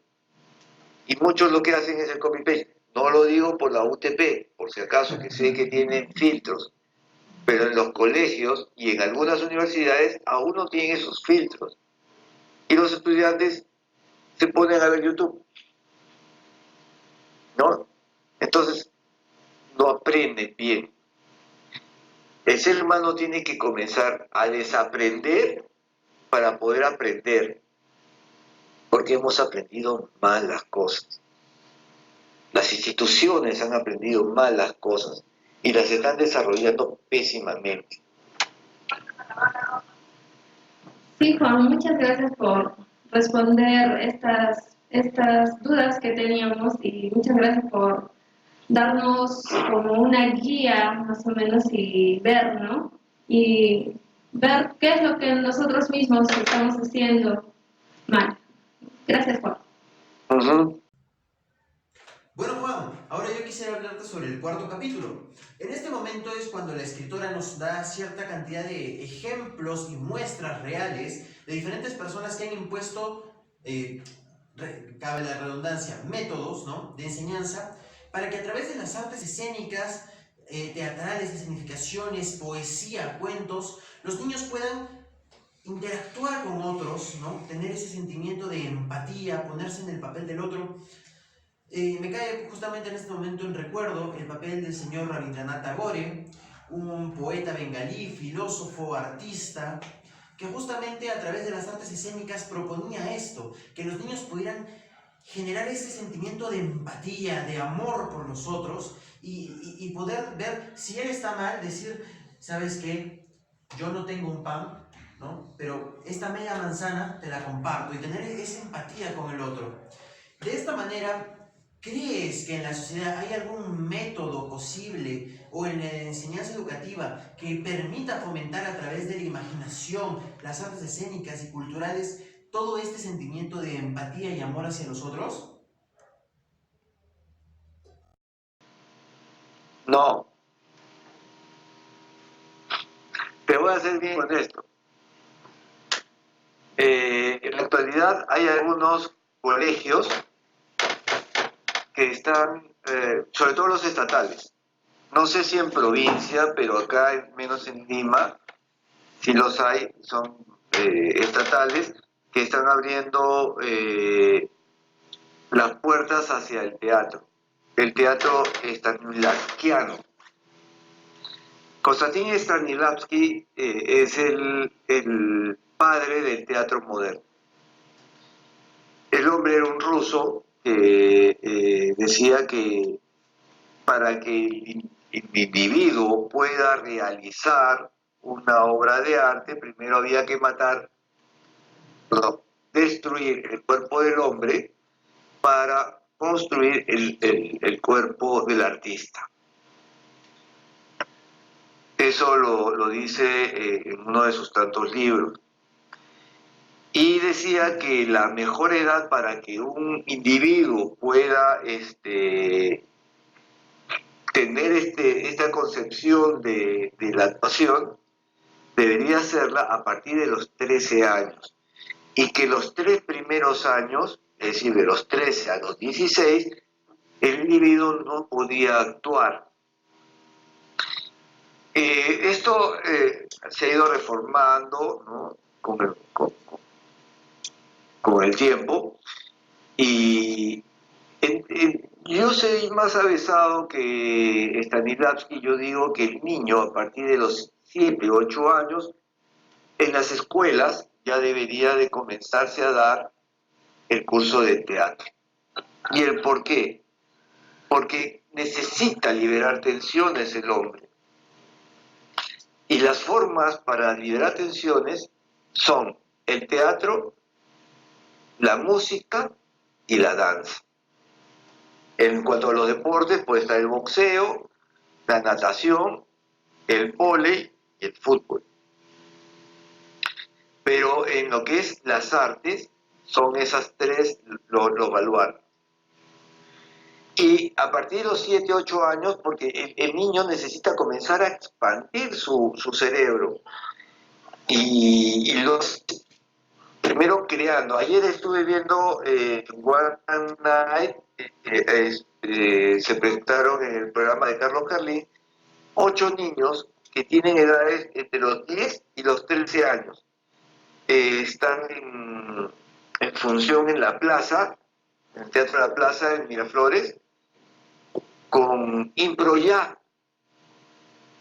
y muchos lo que hacen es el copy-paste. No lo digo por la UTP, por si acaso, que sé que tienen filtros, pero en los colegios y en algunas universidades aún no tienen esos filtros. Y los estudiantes se ponen a ver YouTube, ¿no? Entonces, no aprenden bien. El ser humano tiene que comenzar a desaprender para poder aprender, porque hemos aprendido mal las cosas. Las instituciones han aprendido mal las cosas y las están desarrollando pésimamente. Sí, Juan, muchas gracias por responder estas dudas que teníamos y muchas gracias por darnos como una guía más o menos y ver, ¿no? Y ver qué es lo que nosotros mismos estamos haciendo mal. Gracias, Juan. Bueno, Juan, ahora yo quisiera hablarte sobre el cuarto capítulo. En este momento es cuando la escritora nos da cierta cantidad de ejemplos y muestras reales de diferentes personas que han impuesto, cabe la redundancia, métodos, ¿no?, de enseñanza para que a través de las artes escénicas, teatrales, escenificaciones, poesía, cuentos, los niños puedan interactuar con otros, ¿no?, tener ese sentimiento de empatía, ponerse en el papel del otro. Me cae justamente en este momento en recuerdo el papel del señor Rabindranath Tagore, un poeta bengalí, filósofo, artista, que justamente a través de las artes escénicas proponía esto, que los niños pudieran generar ese sentimiento de empatía, de amor por los otros y poder ver si él está mal, decir, ¿sabes qué? Yo no tengo un pan, ¿no?, pero esta media manzana te la comparto, y tener esa empatía con el otro. De esta manera, ¿crees que en la sociedad hay algún método posible o en la enseñanza educativa que permita fomentar a través de la imaginación, las artes escénicas y culturales todo este sentimiento de empatía y amor hacia los otros? No, te voy a ser bien honesto. En la actualidad hay algunos colegios que están, sobre todo los estatales, no sé si en provincia, pero acá, menos en Lima, si los hay, son estatales, que están abriendo las puertas hacia el teatro stanislavskiano. Konstantin Stanislavski es el padre del teatro moderno. El hombre era un ruso que decía que para que el individuo pueda realizar una obra de arte, primero había que destruir el cuerpo del hombre para construir el cuerpo del artista. Eso lo dice en uno de sus tantos libros. Y decía que la mejor edad para que un individuo pueda tener esta concepción de la actuación debería hacerla a partir de los 13 años. Y que los 3 primeros años, es decir, de los 13 a los 16, el individuo no podía actuar. Esto se ha ido reformando, ¿no?, con el tiempo, y yo soy más avesado que Stanislavski. Yo digo que el niño a partir de los 7, 8 años, en las escuelas ya debería de comenzarse a dar el curso de teatro. ¿Y el por qué? Porque necesita liberar tensiones el hombre. Y las formas para liberar tensiones son el teatro, la música y la danza. En cuanto a los deportes, puede estar el boxeo, la natación, el vóley y el fútbol. Pero en lo que es las artes, son esas tres los baluartes. Y a partir de los 7, 8 años, porque el niño necesita comenzar a expandir su cerebro. Y los primero creando. Ayer estuve viendo One Night, se presentaron en el programa de Carlos Carlín 8 niños que tienen edades entre los 10 y los 13 años. Están en función en la plaza, en el Teatro de la Plaza en Miraflores, con Impro Ya.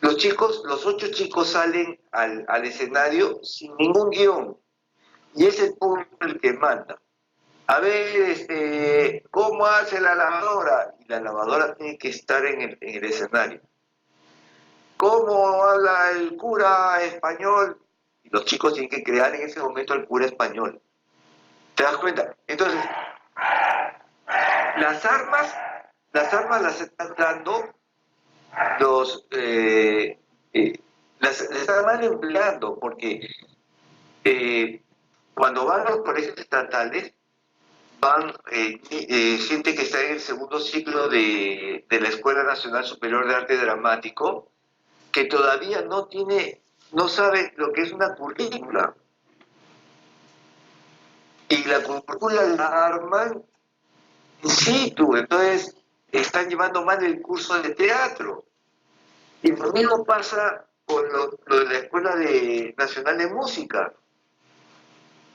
Los 8 chicos salen al escenario sin ningún guión, y es el público el que manda. A ver, ¿cómo hace la lavadora? Y la lavadora tiene que estar en el escenario. ¿Cómo habla el cura español? Y los chicos tienen que crear en ese momento el cura español. ¿Te das cuenta? Entonces, las armas las están dando las están empleando, porque cuando van a los colegios estatales, van gente que está en el segundo ciclo de la Escuela Nacional Superior de Arte Dramático, que todavía no sabe lo que es una currícula. Y la currícula la arman in situ, entonces están llevando mal el curso de teatro. Y lo mismo pasa con lo de la Escuela Nacional de Música,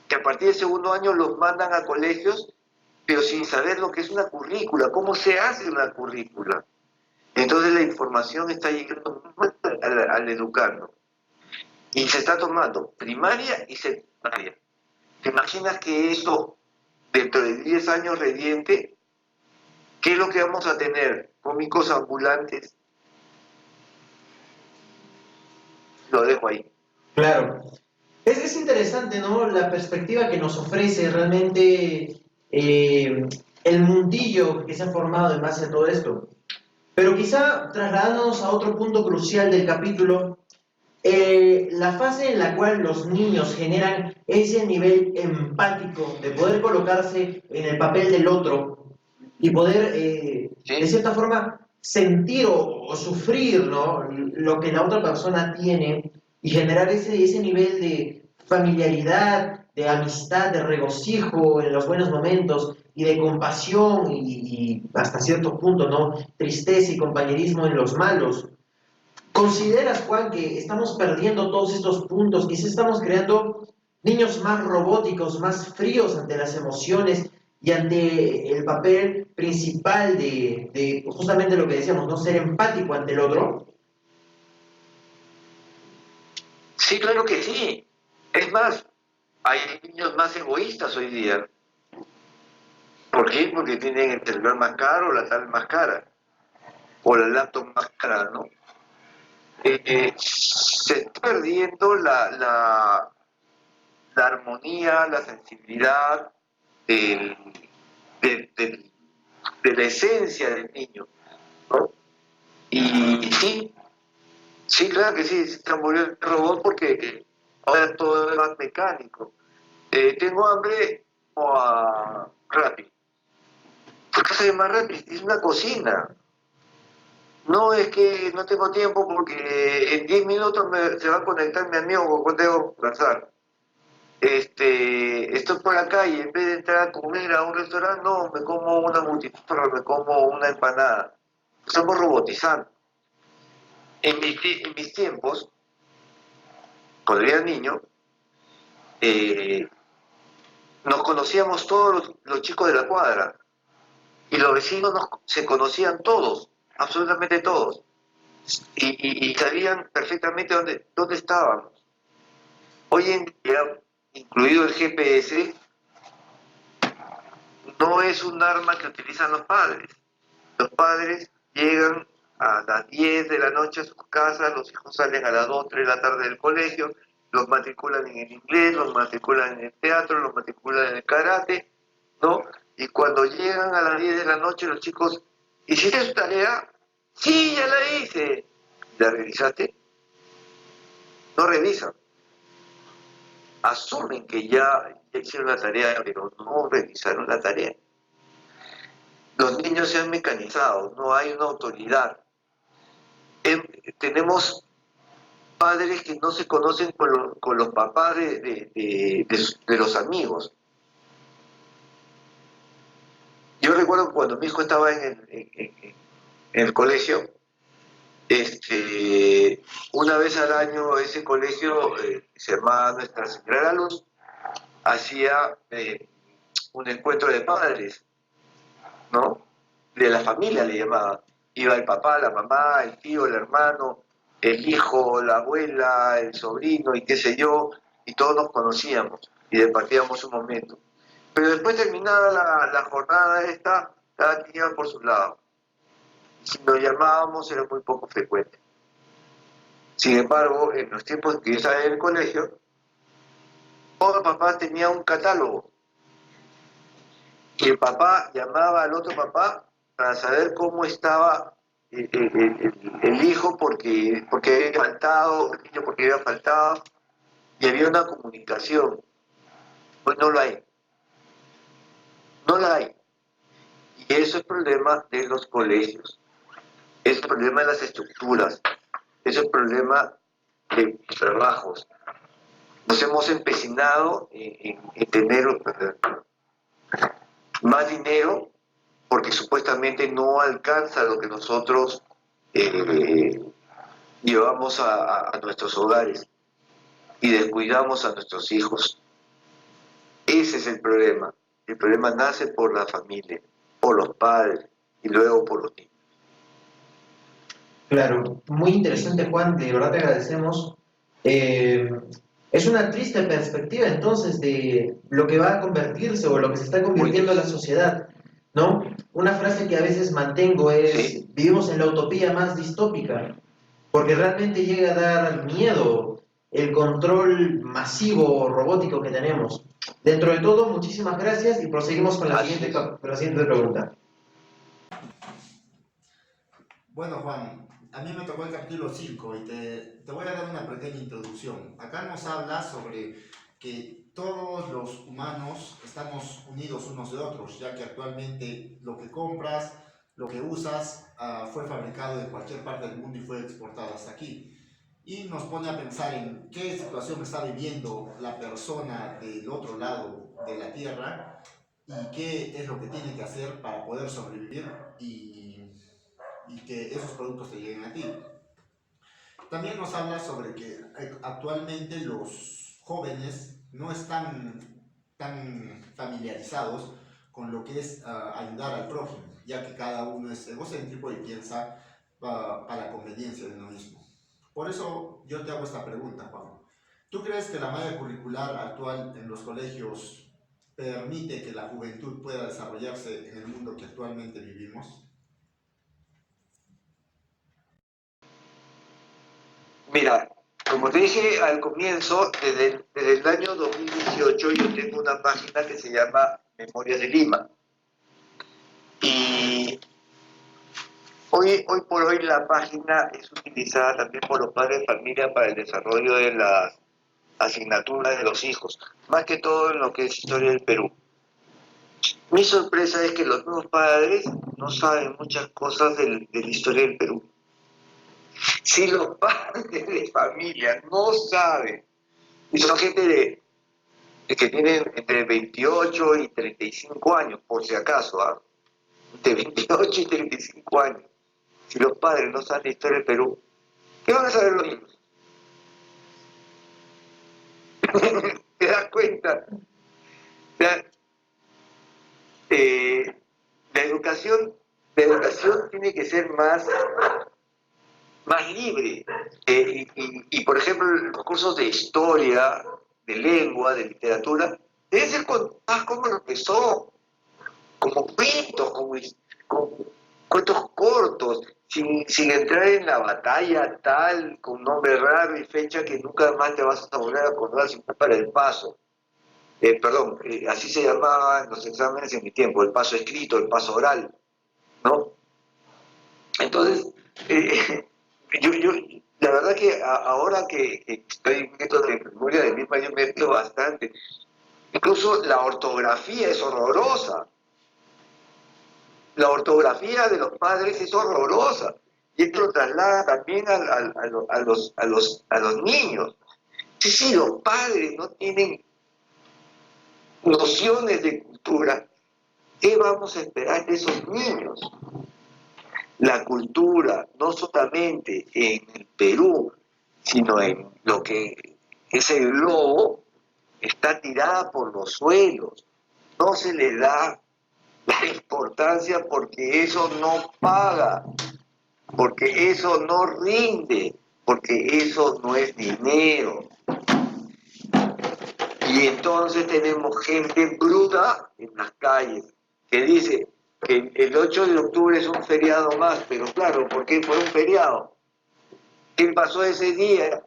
que a partir del segundo año los mandan a colegios, pero sin saber lo que es una currícula, cómo se hace una currícula. Entonces la información está llegando al educando. Y se está tomando primaria y secundaria. ¿Te imaginas que eso, dentro de 10 años reviente? ¿Qué es lo que vamos a tener? ¿Cómicos ambulantes? Lo dejo ahí. Claro. Es interesante, ¿no? La perspectiva que nos ofrece realmente el mundillo que se ha formado en base a todo esto. Pero quizá trasladándonos a otro punto crucial del capítulo, la fase en la cual los niños generan ese nivel empático de poder colocarse en el papel del otro y poder, de cierta forma, sentir o sufrir, ¿no?, lo que la otra persona tiene y generar ese nivel de familiaridad, de amistad, de regocijo en los buenos momentos y de compasión y hasta cierto punto, ¿no?, tristeza y compañerismo en los malos. ¿Consideras, Juan, que estamos perdiendo todos estos puntos? Quizás estamos creando niños más robóticos, más fríos ante las emociones y ante el papel principal de justamente lo que decíamos, no ser empático ante el otro. Sí, claro que sí. Es más, hay niños más egoístas hoy día. ¿Por qué? Porque tienen el celular más caro, la tablet más cara, o la laptop más cara, ¿no? Se está perdiendo la armonía, la sensibilidad del- de la esencia del niño, ¿no? Y sí, claro que sí, se están volviendo robot porque ahora todo es más mecánico. Tengo hambre o a Rappi. ¿Por qué se llama Rappi? Es una cocina. No, es que no tengo tiempo porque en 10 minutos se va a conectar mi amigo con tengo que pasar. Estoy por la calle, en vez de entrar a comer a un restaurante, no, me como una multiforme, me como una empanada. Estamos robotizando. En mis tiempos, cuando era niño, nos conocíamos todos los chicos de la cuadra y los vecinos se conocían todos, absolutamente todos, y sabían perfectamente dónde estábamos. Hoy en día, incluido el GPS, no es un arma que utilizan los padres. Los padres llegan a las 10 de la noche a sus casas, los hijos salen a las 2, 3 de la tarde del colegio, los matriculan en el inglés, los matriculan en el teatro, los matriculan en el karate, ¿no? Y cuando llegan a las 10 de la noche los chicos, ¿hiciste su tarea? Sí, ya la hice. ¿La revisaste? No revisan. Asumen que ya hicieron la tarea, pero no revisaron la tarea. Los niños se han mecanizado, no hay una autoridad. Tenemos padres que no se conocen con los papás de los amigos. Yo recuerdo cuando mi hijo estaba en el colegio, una vez al año ese colegio, se llamaba Nuestra Señora de la Luz, hacía un encuentro de padres, ¿no? De la familia le llamaban. Iba el papá, la mamá, el tío, el hermano, el hijo, la abuela, el sobrino y qué sé yo, y todos nos conocíamos y departíamos un momento. Pero después terminada la jornada esta, cada quien iba por su lado. Si nos llamábamos era muy poco frecuente. Sin embargo, en los tiempos en que yo estaba en el colegio, todos los papás tenían un catálogo. Y el papá llamaba al otro papá para saber cómo estaba el hijo porque había faltado, el niño porque había faltado, y había una comunicación. Pues no lo hay. No la hay. Y eso es problema de los colegios. Es el problema de las estructuras. Es el problema de los trabajos. Nos hemos empecinado en tener más dinero porque supuestamente no alcanza lo que nosotros llevamos a nuestros hogares y descuidamos a nuestros hijos. Ese es el problema. El problema nace por la familia, por los padres y luego por los niños. Claro, muy interesante, Juan, de verdad te agradecemos. Es una triste perspectiva entonces de lo que va a convertirse o lo que se está convirtiendo la sociedad, ¿no? Una frase que a veces mantengo es, Sí. vivimos en la utopía más distópica, porque realmente llega a dar miedo el control masivo robótico que tenemos. Dentro de todo, muchísimas gracias y proseguimos con la siguiente pregunta. Bueno, Juan, a mí me tocó el capítulo 5 y te voy a dar una pequeña introducción. Acá nos habla sobre que todos los humanos estamos unidos unos de otros, ya que actualmente lo que compras, lo que usas, fue fabricado en cualquier parte del mundo y fue exportado hasta aquí. Y nos pone a pensar en qué situación está viviendo la persona del otro lado de la Tierra y qué es lo que tiene que hacer para poder sobrevivir y que esos productos te lleguen a ti. También nos habla sobre que actualmente los jóvenes no están tan familiarizados con lo que es ayudar al prójimo, ya que cada uno es egocéntrico y piensa para la conveniencia de uno mismo. Por eso yo te hago esta pregunta, Juan. ¿Tú crees que la malla curricular actual en los colegios permite que la juventud pueda desarrollarse en el mundo que actualmente vivimos? Mira, como te dije al comienzo, desde el año 2018 yo tengo una página que se llama Memorias de Lima. Y hoy por hoy la página es utilizada también por los padres de familia para el desarrollo de las asignaturas de los hijos, más que todo en lo que es historia del Perú. Mi sorpresa es que los nuevos padres no saben muchas cosas de la historia del Perú. Si los padres de familia no saben, y son gente que tienen entre 28 y 35 años, por si acaso, de 28 y 35 años, si los padres no saben la historia del Perú, ¿qué van a saber los niños? ¿Te das cuenta? La educación tiene que ser más libre. Y, por ejemplo, los cursos de historia, de lengua, de literatura, deben ser más como lo que son, como cuentos, como cuentos cortos, sin entrar en la batalla tal, con nombre raro y fecha que nunca más te vas a volver a acordar, sino para el paso. Perdón, así se llamaba en los exámenes en mi tiempo, el paso escrito, el paso oral, ¿no? Entonces, yo, la verdad que ahora que estoy en esto de memoria de misma, yo me río bastante. Incluso la ortografía es horrorosa. La ortografía de los padres es horrorosa. Y esto lo traslada también a los niños. Si los padres no tienen nociones de cultura, ¿qué vamos a esperar de esos niños? La cultura, no solamente en el Perú, sino en lo que es el globo, está tirada por los suelos. No se le da la importancia porque eso no paga, porque eso no rinde, porque eso no es dinero. Y entonces tenemos gente bruta en las calles que dice que el 8 de octubre es un feriado más, pero claro, ¿por qué fue un feriado? ¿Qué pasó ese día?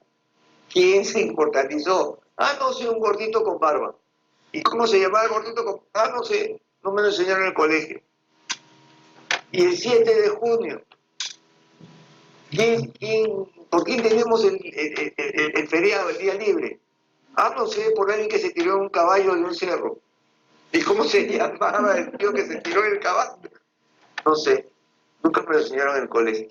¿Quién se inmortalizó? Ah, no sé, un gordito con barba. ¿Y cómo se llamaba el gordito con barba? Ah, no sé, no me lo enseñaron en el colegio. Y el 7 de junio, ¿por quién tenemos el feriado, el día libre? Ah, no sé, por alguien que se tiró en un caballo de un cerro. ¿Y cómo se llamaba el tío que se tiró en el caballo? No sé, nunca me lo enseñaron en el colegio.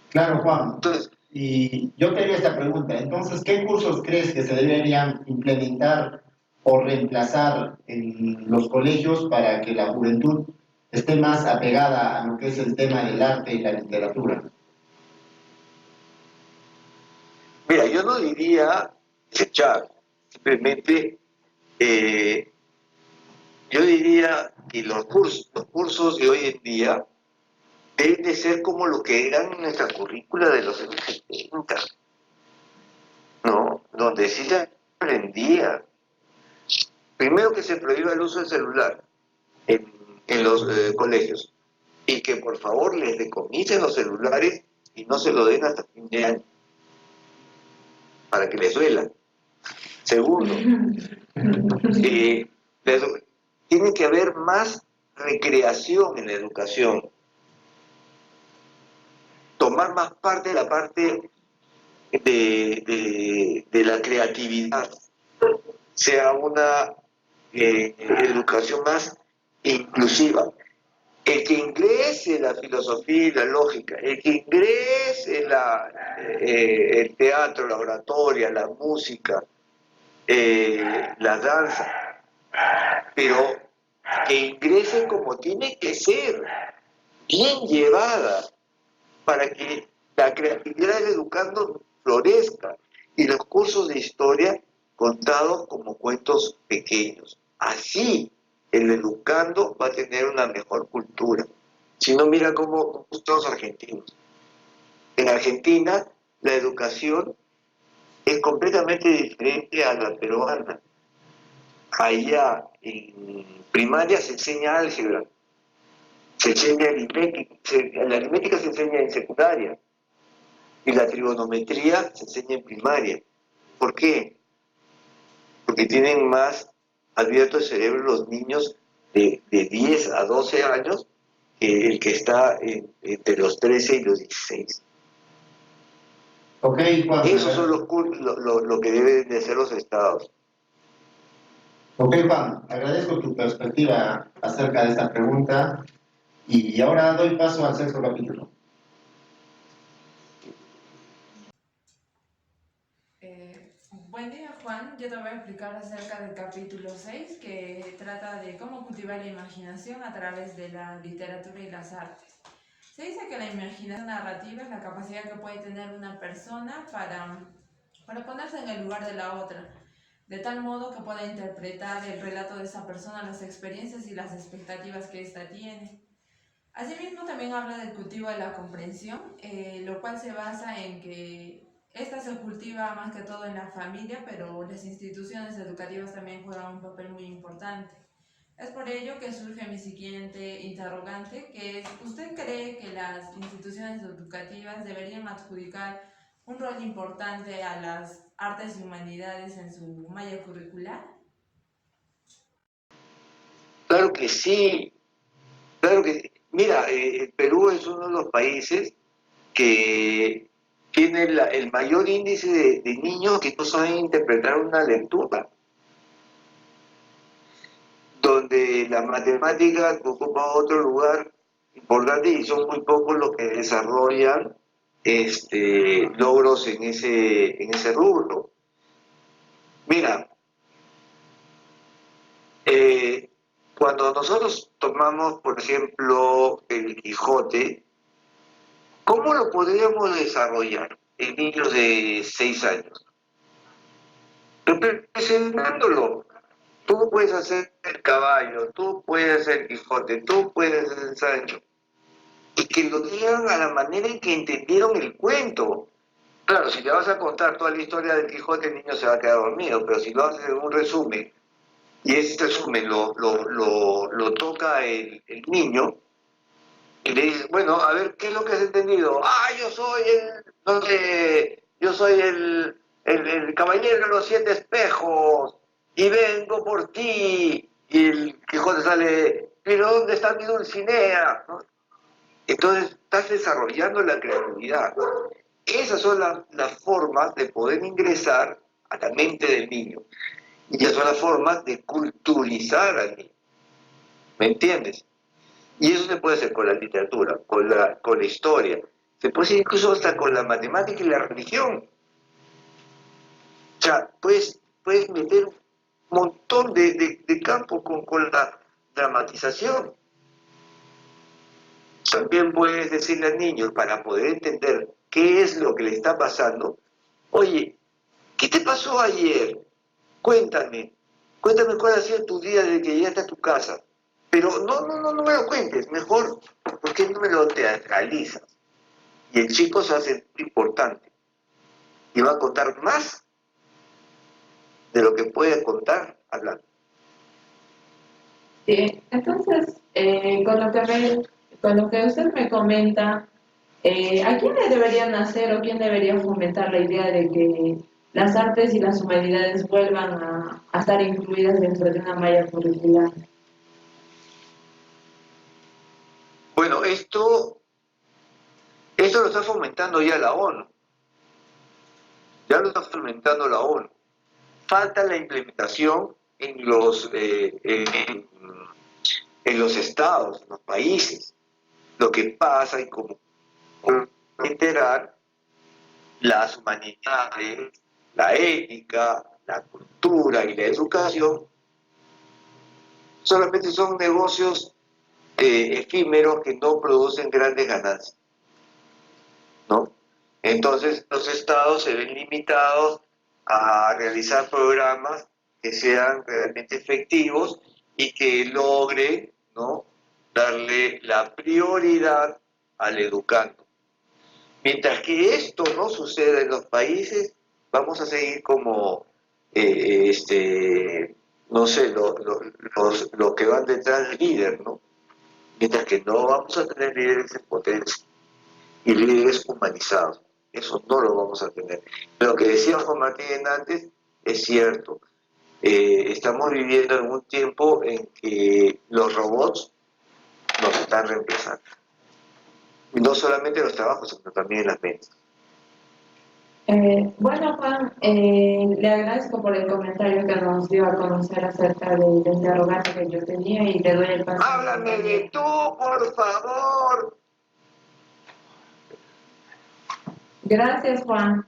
Claro, Juan. Entonces, Y yo te haría esta pregunta. Entonces, ¿qué cursos crees que se deberían implementar o reemplazar en los colegios para que la juventud esté más apegada a lo que es el tema del arte y la literatura? mira, yo no diría desechar, simplemente yo diría que los cursos de hoy en día deben de ser como lo que eran nuestra currícula de los años 70, ¿no? Donde sí se aprendía. Primero que se prohíba el uso del celular en los colegios y que por favor les decomisen los celulares y no se lo den hasta fin de año para que les duela. Segundo, eh, tiene que haber más recreación en la educación, tomar más parte de la parte de la creatividad, sea una educación más inclusiva. El que ingrese la filosofía y la lógica, el que ingrese el teatro, la oratoria, la música, la danza, pero que ingrese como tiene que ser, bien llevada, para que la creatividad del educando florezca y los cursos de historia contados como cuentos pequeños. Así el educando va a tener una mejor cultura. Si no, mira cómo los argentinos. En Argentina la educación es completamente diferente a la peruana. Allá en primaria se enseña álgebra, se enseña aritmética, la aritmética se enseña en secundaria y la trigonometría se enseña en primaria. ¿Por qué? Porque tienen más abierto el cerebro los niños de 10 a 12 años que el que está entre los 13 y los 16. Ok, Juan. Esos son lo que deben de hacer los estados. Ok, Juan, agradezco tu perspectiva acerca de esta pregunta y ahora doy paso al sexto capítulo. Buen día, Juan. Yo te voy a explicar acerca del capítulo 6, que trata de cómo cultivar la imaginación a través de la literatura y las artes. Se dice que la imaginación narrativa es la capacidad que puede tener una persona para ponerse en el lugar de la otra, de tal modo que pueda interpretar el relato de esa persona, las experiencias y las expectativas que ésta tiene. Asimismo, también habla del cultivo de la comprensión, lo cual se basa en que esta se cultiva más que todo en la familia, pero las instituciones educativas también juegan un papel muy importante. Es por ello que surge mi siguiente intervención. interrogante, que es, ¿usted cree que las instituciones educativas deberían adjudicar un rol importante a las artes y humanidades en su malla curricular? Claro que sí, claro que sí. Mira, el Perú es uno de los países que tiene el mayor índice de niños que no saben interpretar una lectura, donde la matemática ocupa otro lugar importante y son muy pocos los que desarrollan logros en ese rubro. Mira, cuando nosotros tomamos, por ejemplo, el Quijote, ¿cómo lo podríamos desarrollar en niños de 6 años? Representándolo. Tú puedes hacer el caballo, tú puedes hacer el Quijote, tú puedes hacer el Sancho. Y que lo digan a la manera en que entendieron el cuento. Claro, si le vas a contar toda la historia del Quijote, el niño se va a quedar dormido, pero si lo haces en un resumen, y ese resumen lo toca el niño, y le dices, bueno, a ver, ¿qué es lo que has entendido? Ah, no sé, yo soy el caballero de los 7 espejos, y vengo por ti. Y el Quijote sale, pero ¿dónde está mi Dulcinea? ¿No? Entonces, estás desarrollando la creatividad. Esas son las formas de poder ingresar a la mente del niño. Y esas son las formas de culturizar al niño. ¿Me entiendes? Y eso se puede hacer con la literatura, con la historia. Se puede hacer incluso hasta con la matemática y la religión. O sea, puedes meter un montón de campo con la dramatización. También puedes decirle al niño, para poder entender qué es lo que le está pasando, oye, ¿qué te pasó ayer? Cuéntame cuál ha sido tu día desde que llegaste a tu casa. Pero no me lo cuentes, mejor, ¿por qué no me lo teatralizas? Y el chico se hace importante y va a contar más de lo que puede contar hablando. Sí, entonces, con lo que usted me comenta, ¿a quién le deberían hacer o quién debería fomentar la idea de que las artes y las humanidades vuelvan a estar incluidas dentro de una malla curricular? Bueno, esto lo está fomentando ya la ONU. Ya lo está fomentando la ONU. Falta la implementación en los estados, en los países. Lo que pasa y cómo enterar las humanidades, la ética, la cultura y la educación solamente son negocios efímeros que no producen grandes ganancias, ¿no? Entonces los estados se ven limitados a realizar programas que sean realmente efectivos y que logren, ¿no?, darle la prioridad al educando. Mientras que esto no suceda en los países, vamos a seguir como, no sé, los que van detrás del líder, ¿no? Mientras que no vamos a tener líderes en potencia y líderes humanizados. Eso no lo vamos a tener. Lo que decía Juan Martín antes es cierto. Estamos viviendo en un tiempo en que los robots nos están reemplazando. Y no solamente los trabajos, sino también las mentes. Bueno, Juan, le agradezco por el comentario que nos dio a conocer acerca del interrogante que yo tenía y te doy el paso. ¡Háblame de tú, por favor! Gracias, Juan.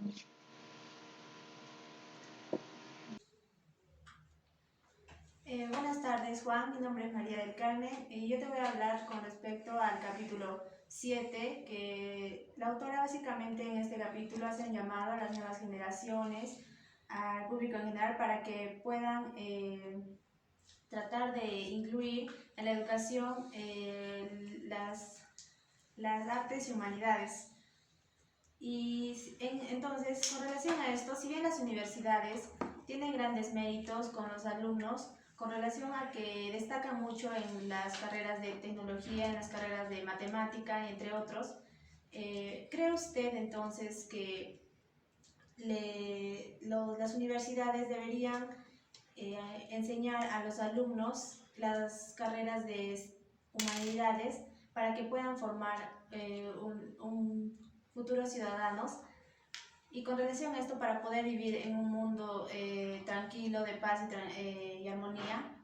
Buenas tardes, Juan. Mi nombre es María del Carmen y yo te voy a hablar con respecto al capítulo 7, que la autora básicamente en este capítulo hace un llamado a las nuevas generaciones, al público en general, para que puedan tratar de incluir en la educación las artes y humanidades. Y entonces, con relación a esto, si bien las universidades tienen grandes méritos con los alumnos, con relación a que destacan mucho en las carreras de tecnología, en las carreras de matemática, entre otros. ¿Cree usted entonces que las universidades deberían enseñar a los alumnos las carreras de humanidades para que puedan formar un futuros ciudadanos? Y con relación a esto, para poder vivir en un mundo tranquilo, de paz y armonía.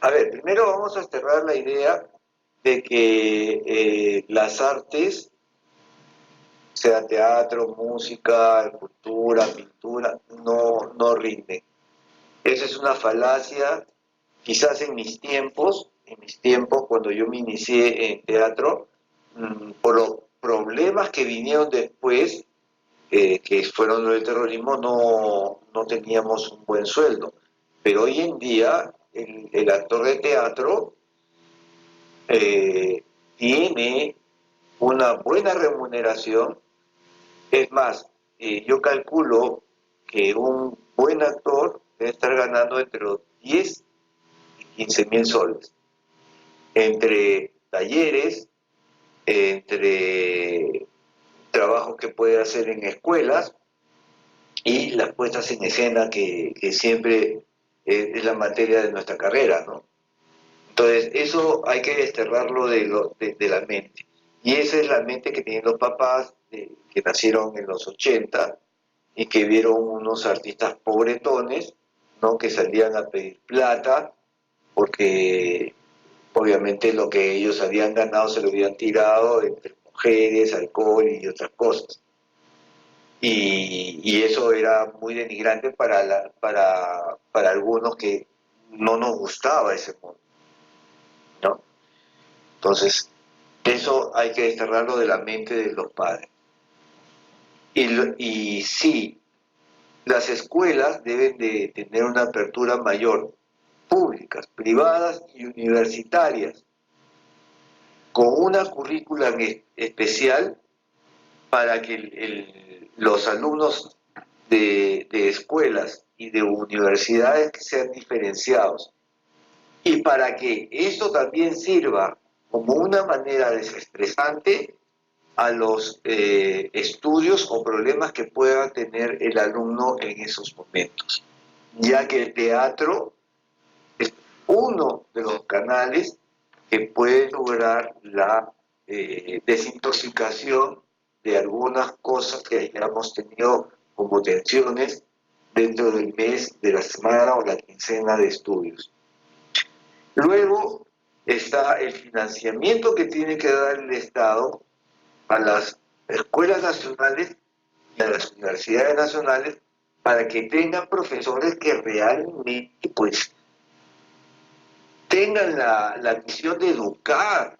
A ver, primero vamos a cerrar la idea de que las artes, sea teatro, música, cultura, pintura, no rinden. Esa es una falacia. Quizás en mis tiempos, cuando yo me inicié en teatro, por los problemas que vinieron después, que fueron los del terrorismo, no teníamos un buen sueldo. Pero hoy en día, el actor de teatro tiene una buena remuneración. Es más, yo calculo que un buen actor debe estar ganando entre los 10 y 15.000 soles. Entre talleres, entre trabajos que puede hacer en escuelas y las puestas en escena que siempre es la materia de nuestra carrera, ¿no? Entonces, eso hay que desterrarlo de la mente. Y esa es la mente que tienen los papás que nacieron en los 80 y que vieron unos artistas pobretones, ¿no? Que salían a pedir plata porque obviamente lo que ellos habían ganado se lo habían tirado entre mujeres, alcohol y otras cosas. Y eso era muy denigrante para algunos que no nos gustaba ese mundo, ¿no? Entonces, eso hay que desterrarlo de la mente de los padres. Y sí, las escuelas deben de tener una apertura mayor, públicas, privadas y universitarias, con una currícula especial para que los alumnos de escuelas y de universidades sean diferenciados. Y para que esto también sirva como una manera desestresante a los estudios o problemas que pueda tener el alumno en esos momentos, ya que el teatro es uno de los canales que puede lograr la desintoxicación de algunas cosas que hayamos tenido como tensiones dentro del mes, de la semana o la quincena de estudios. Luego está el financiamiento que tiene que dar el Estado a las escuelas nacionales y a las universidades nacionales para que tengan profesores que realmente pues tengan la misión de educar.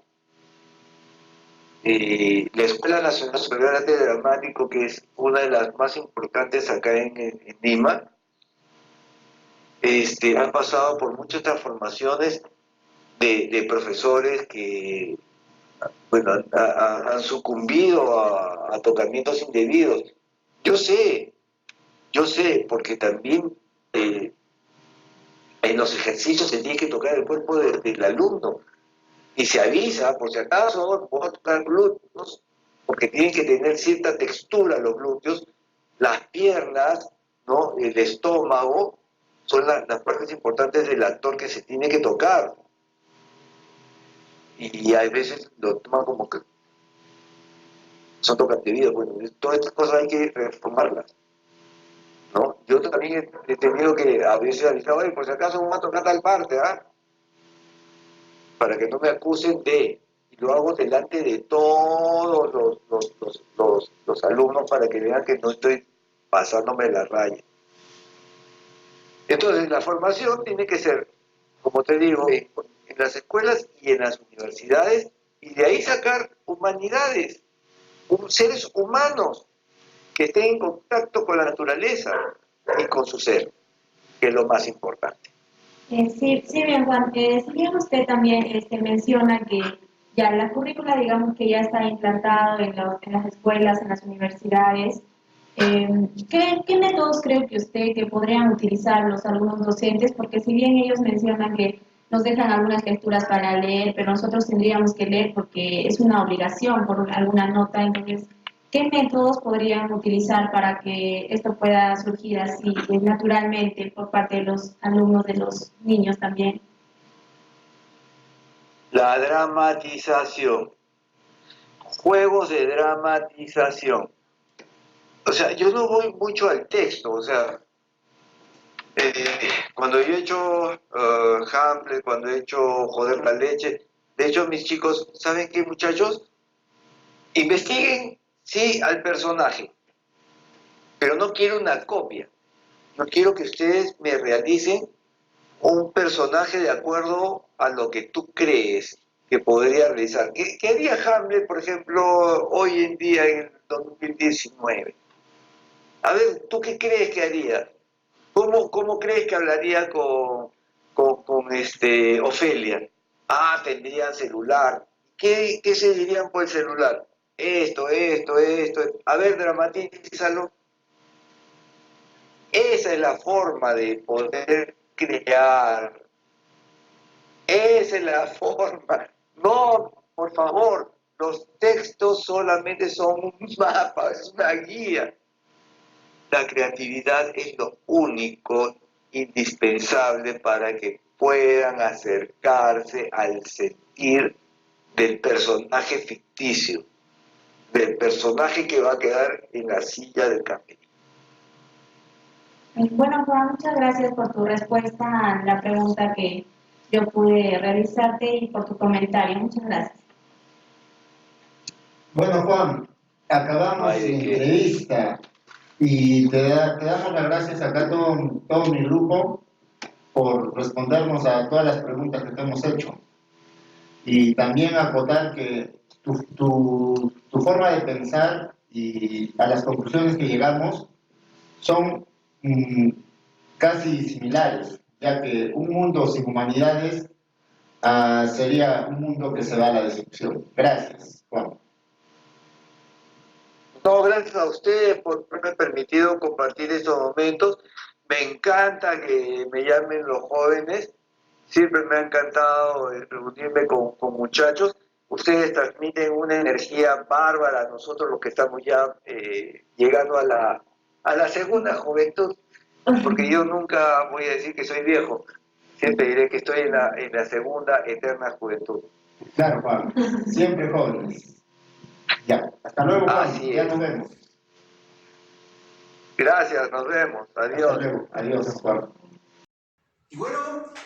La Escuela Nacional Superior de Arte Dramático, que es una de las más importantes acá en Lima, han pasado por muchas transformaciones de profesores que bueno, han sucumbido a tocamientos indebidos. Yo sé, porque también en los ejercicios se tiene que tocar el cuerpo del alumno y se avisa, por si acaso, voy a tocar glúteos, porque tienen que tener cierta textura los glúteos, las piernas, ¿no? El estómago, son las partes importantes del actor que se tiene que tocar. Y a veces lo toman como que son tocas de vida. Bueno, todas estas cosas hay que reformarlas, ¿no? Yo también he tenido que a veces avisar, oye, por si acaso vamos a tocar tal parte, ¿ah? Para que no me acusen y lo hago delante de todos los alumnos para que vean que no estoy pasándome la raya. Entonces, la formación tiene que ser, como te digo, en las escuelas y en las universidades, y de ahí sacar humanidades, seres humanos que estén en contacto con la naturaleza y con su ser, que es lo más importante. Sí, bien, Juan. Si bien usted también menciona que ya la currícula, digamos que ya está implantado en las escuelas, en las universidades, ¿Qué métodos cree que usted que podrían utilizar los alumnos docentes? Porque si bien ellos mencionan que nos dejan algunas lecturas para leer, pero nosotros tendríamos que leer porque es una obligación por alguna nota. Entonces, ¿qué métodos podrían utilizar para que esto pueda surgir así naturalmente por parte de los alumnos, de los niños también? La dramatización, juegos de dramatización. O sea, yo no voy mucho al texto, o sea, cuando yo he hecho Hamlet, cuando he hecho Joder la leche, de hecho mis chicos, ¿saben qué, muchachos? Investiguen, sí, al personaje, pero no quiero una copia. No quiero que ustedes me realicen un personaje de acuerdo a lo que tú crees que podría realizar. ¿Qué haría Hamlet, por ejemplo, hoy en día, en el 2019? A ver, ¿tú qué crees que haría? ¿Cómo crees que hablaría con Ofelia? Ah, tendrían celular. ¿Qué se dirían por el celular? Esto. A ver, dramatízalo. Esa es la forma de poder crear. Esa es la forma. No, por favor, los textos solamente son un mapa, es una guía. La creatividad es lo único indispensable para que puedan acercarse al sentir del personaje ficticio, del personaje que va a quedar en la silla del camerino. Bueno, Juan, muchas gracias por tu respuesta a la pregunta que yo pude realizarte y por tu comentario. Muchas gracias. Bueno, Juan, acabamos Ay, la ¿de qué? entrevista y te damos las gracias acá a todo mi grupo por respondernos a todas las preguntas que te hemos hecho. Y también acotar que tu forma de pensar y a las conclusiones que llegamos son casi similares, ya que un mundo sin humanidades sería un mundo que se va a la destrucción. Gracias, Juan. No, gracias a ustedes por haberme permitido compartir estos momentos. Me encanta que me llamen los jóvenes. Siempre me ha encantado reunirme con muchachos. Ustedes transmiten una energía bárbara a nosotros los que estamos ya llegando a la segunda juventud, porque yo nunca voy a decir que soy viejo, siempre diré que estoy en la segunda eterna juventud. Claro, Juan, siempre jóvenes. Ya, hasta luego, Juan, Así ya es. nos vemos. Gracias, nos vemos. Adiós. Hasta luego, adiós, Juan. Y bueno,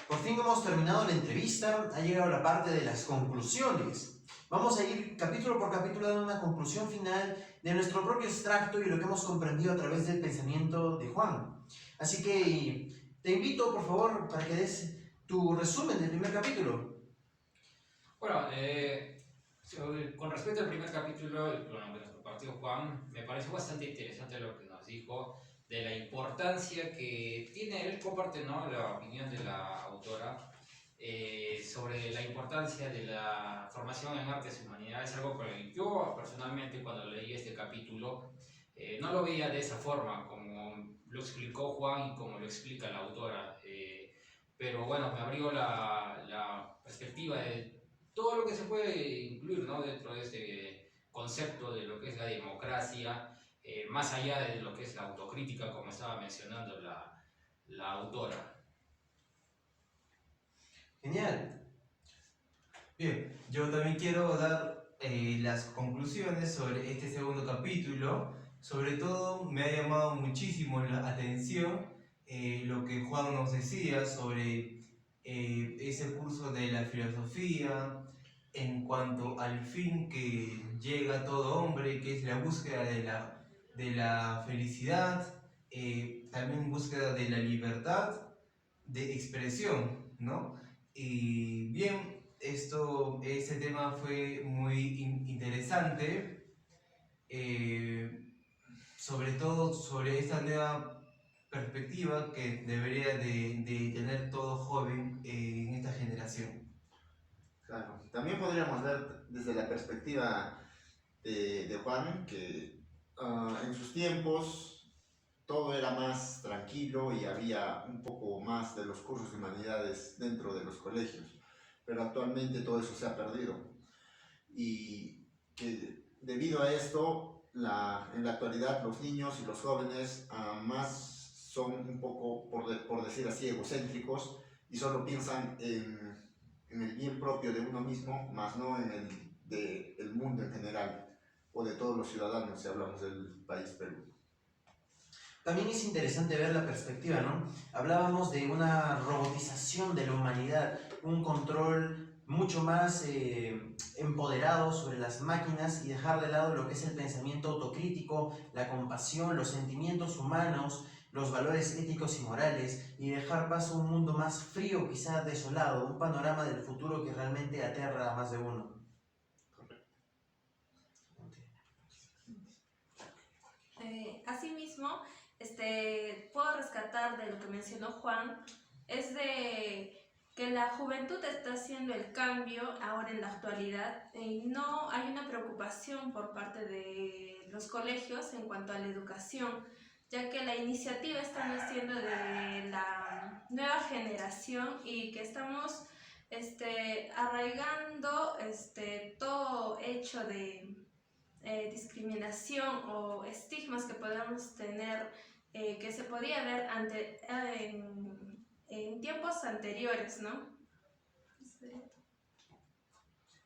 por fin hemos terminado la entrevista, ha llegado la parte de las conclusiones. Vamos a ir capítulo por capítulo dando una conclusión final de nuestro propio extracto y lo que hemos comprendido a través del pensamiento de Juan. Así que te invito, por favor, para que des tu resumen del primer capítulo. Bueno, con respecto al primer capítulo, con lo que nos compartió Juan, me pareció bastante interesante lo que nos dijo de la importancia que tiene, él comparte, ¿no?, la opinión de la autora sobre la importancia de la formación en artes y humanidades, algo que yo personalmente cuando leí este capítulo no lo veía de esa forma, como lo explicó Juan y como lo explica la autora, pero bueno, me abrió la perspectiva de todo lo que se puede incluir, ¿no?, dentro de este concepto de lo que es la democracia, más allá de lo que es la autocrítica, como estaba mencionando la autora. Genial. Bien, yo también quiero dar las conclusiones sobre este segundo capítulo. Sobre todo me ha llamado muchísimo la atención lo que Juan nos decía sobre ese curso de la filosofía en cuanto al fin que llega todo hombre, que es la búsqueda de la felicidad, también búsqueda de la libertad de expresión, ¿no? Y bien, este tema fue muy interesante, sobre todo sobre esta nueva perspectiva que debería de tener todo joven en esta generación. Claro, también podríamos ver desde la perspectiva de Juan que en sus tiempos todo era más tranquilo y había un poco más de los cursos de humanidades dentro de los colegios, pero actualmente todo eso se ha perdido y que debido a esto en la actualidad los niños y los jóvenes más son un poco, por decir así, egocéntricos y solo piensan en el bien propio de uno mismo, más no en el mundo en general o de todos los ciudadanos si hablamos del país Perú. También es interesante ver la perspectiva, ¿no? Hablábamos de una robotización de la humanidad, un control mucho más empoderado sobre las máquinas y dejar de lado lo que es el pensamiento autocrítico, la compasión, los sentimientos humanos, los valores éticos y morales, y dejar paso a un mundo más frío, quizá desolado, un panorama del futuro que realmente aterra a más de uno. Asimismo, puedo rescatar de lo que mencionó Juan, es de que la juventud está haciendo el cambio ahora en la actualidad y no hay una preocupación por parte de los colegios en cuanto a la educación, ya que la iniciativa está naciendo de la nueva generación y que estamos arraigando todo hecho de discriminación o estigmas que podamos tener, que se podía ver en tiempos anteriores, ¿no?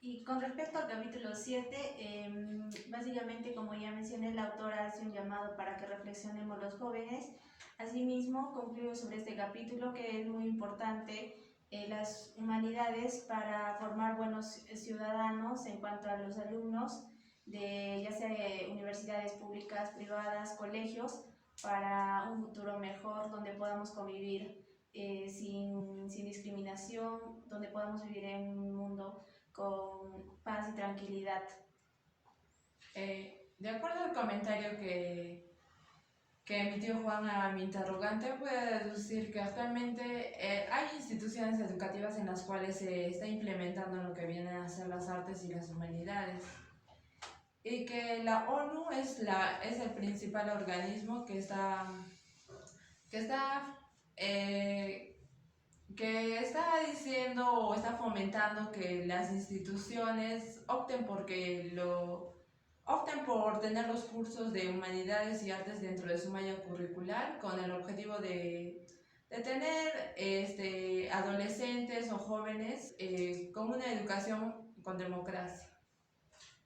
Y con respecto al capítulo 7, básicamente, como ya mencioné, la autora hace un llamado para que reflexionemos los jóvenes. Asimismo, concluyo sobre este capítulo que es muy importante las humanidades para formar buenos ciudadanos en cuanto a los alumnos de ya sea universidades públicas, privadas, colegios, para un futuro mejor donde podamos convivir sin discriminación, donde podamos vivir en un mundo con paz y tranquilidad. De acuerdo al comentario que emitió Juan a mi interrogante, puede deducir que actualmente hay instituciones educativas en las cuales se está implementando lo que vienen a ser las artes y las humanidades, y que la ONU es el principal organismo que está diciendo o está fomentando que las instituciones opten por tener los cursos de humanidades y artes dentro de su malla curricular, con el objetivo de tener adolescentes o jóvenes con una educación con democracia.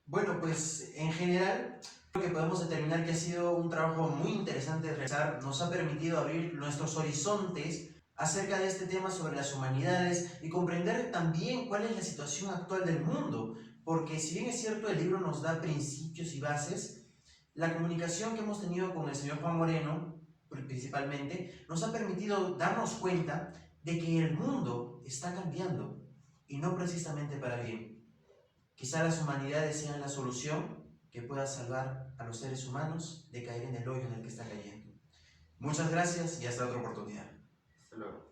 Bueno, pues en general creo que podemos determinar que ha sido un trabajo muy interesante de realizar, nos ha permitido abrir nuestros horizontes acerca de este tema sobre las humanidades y comprender también cuál es la situación actual del mundo, porque si bien es cierto el libro nos da principios y bases, la comunicación que hemos tenido con el señor Juan Moreno, principalmente, nos ha permitido darnos cuenta de que el mundo está cambiando y no precisamente para bien. Quizá las humanidades sean la solución que pueda salvar a los seres humanos de caer en el hoyo en el que está cayendo. Muchas gracias y hasta otra oportunidad. Hasta luego.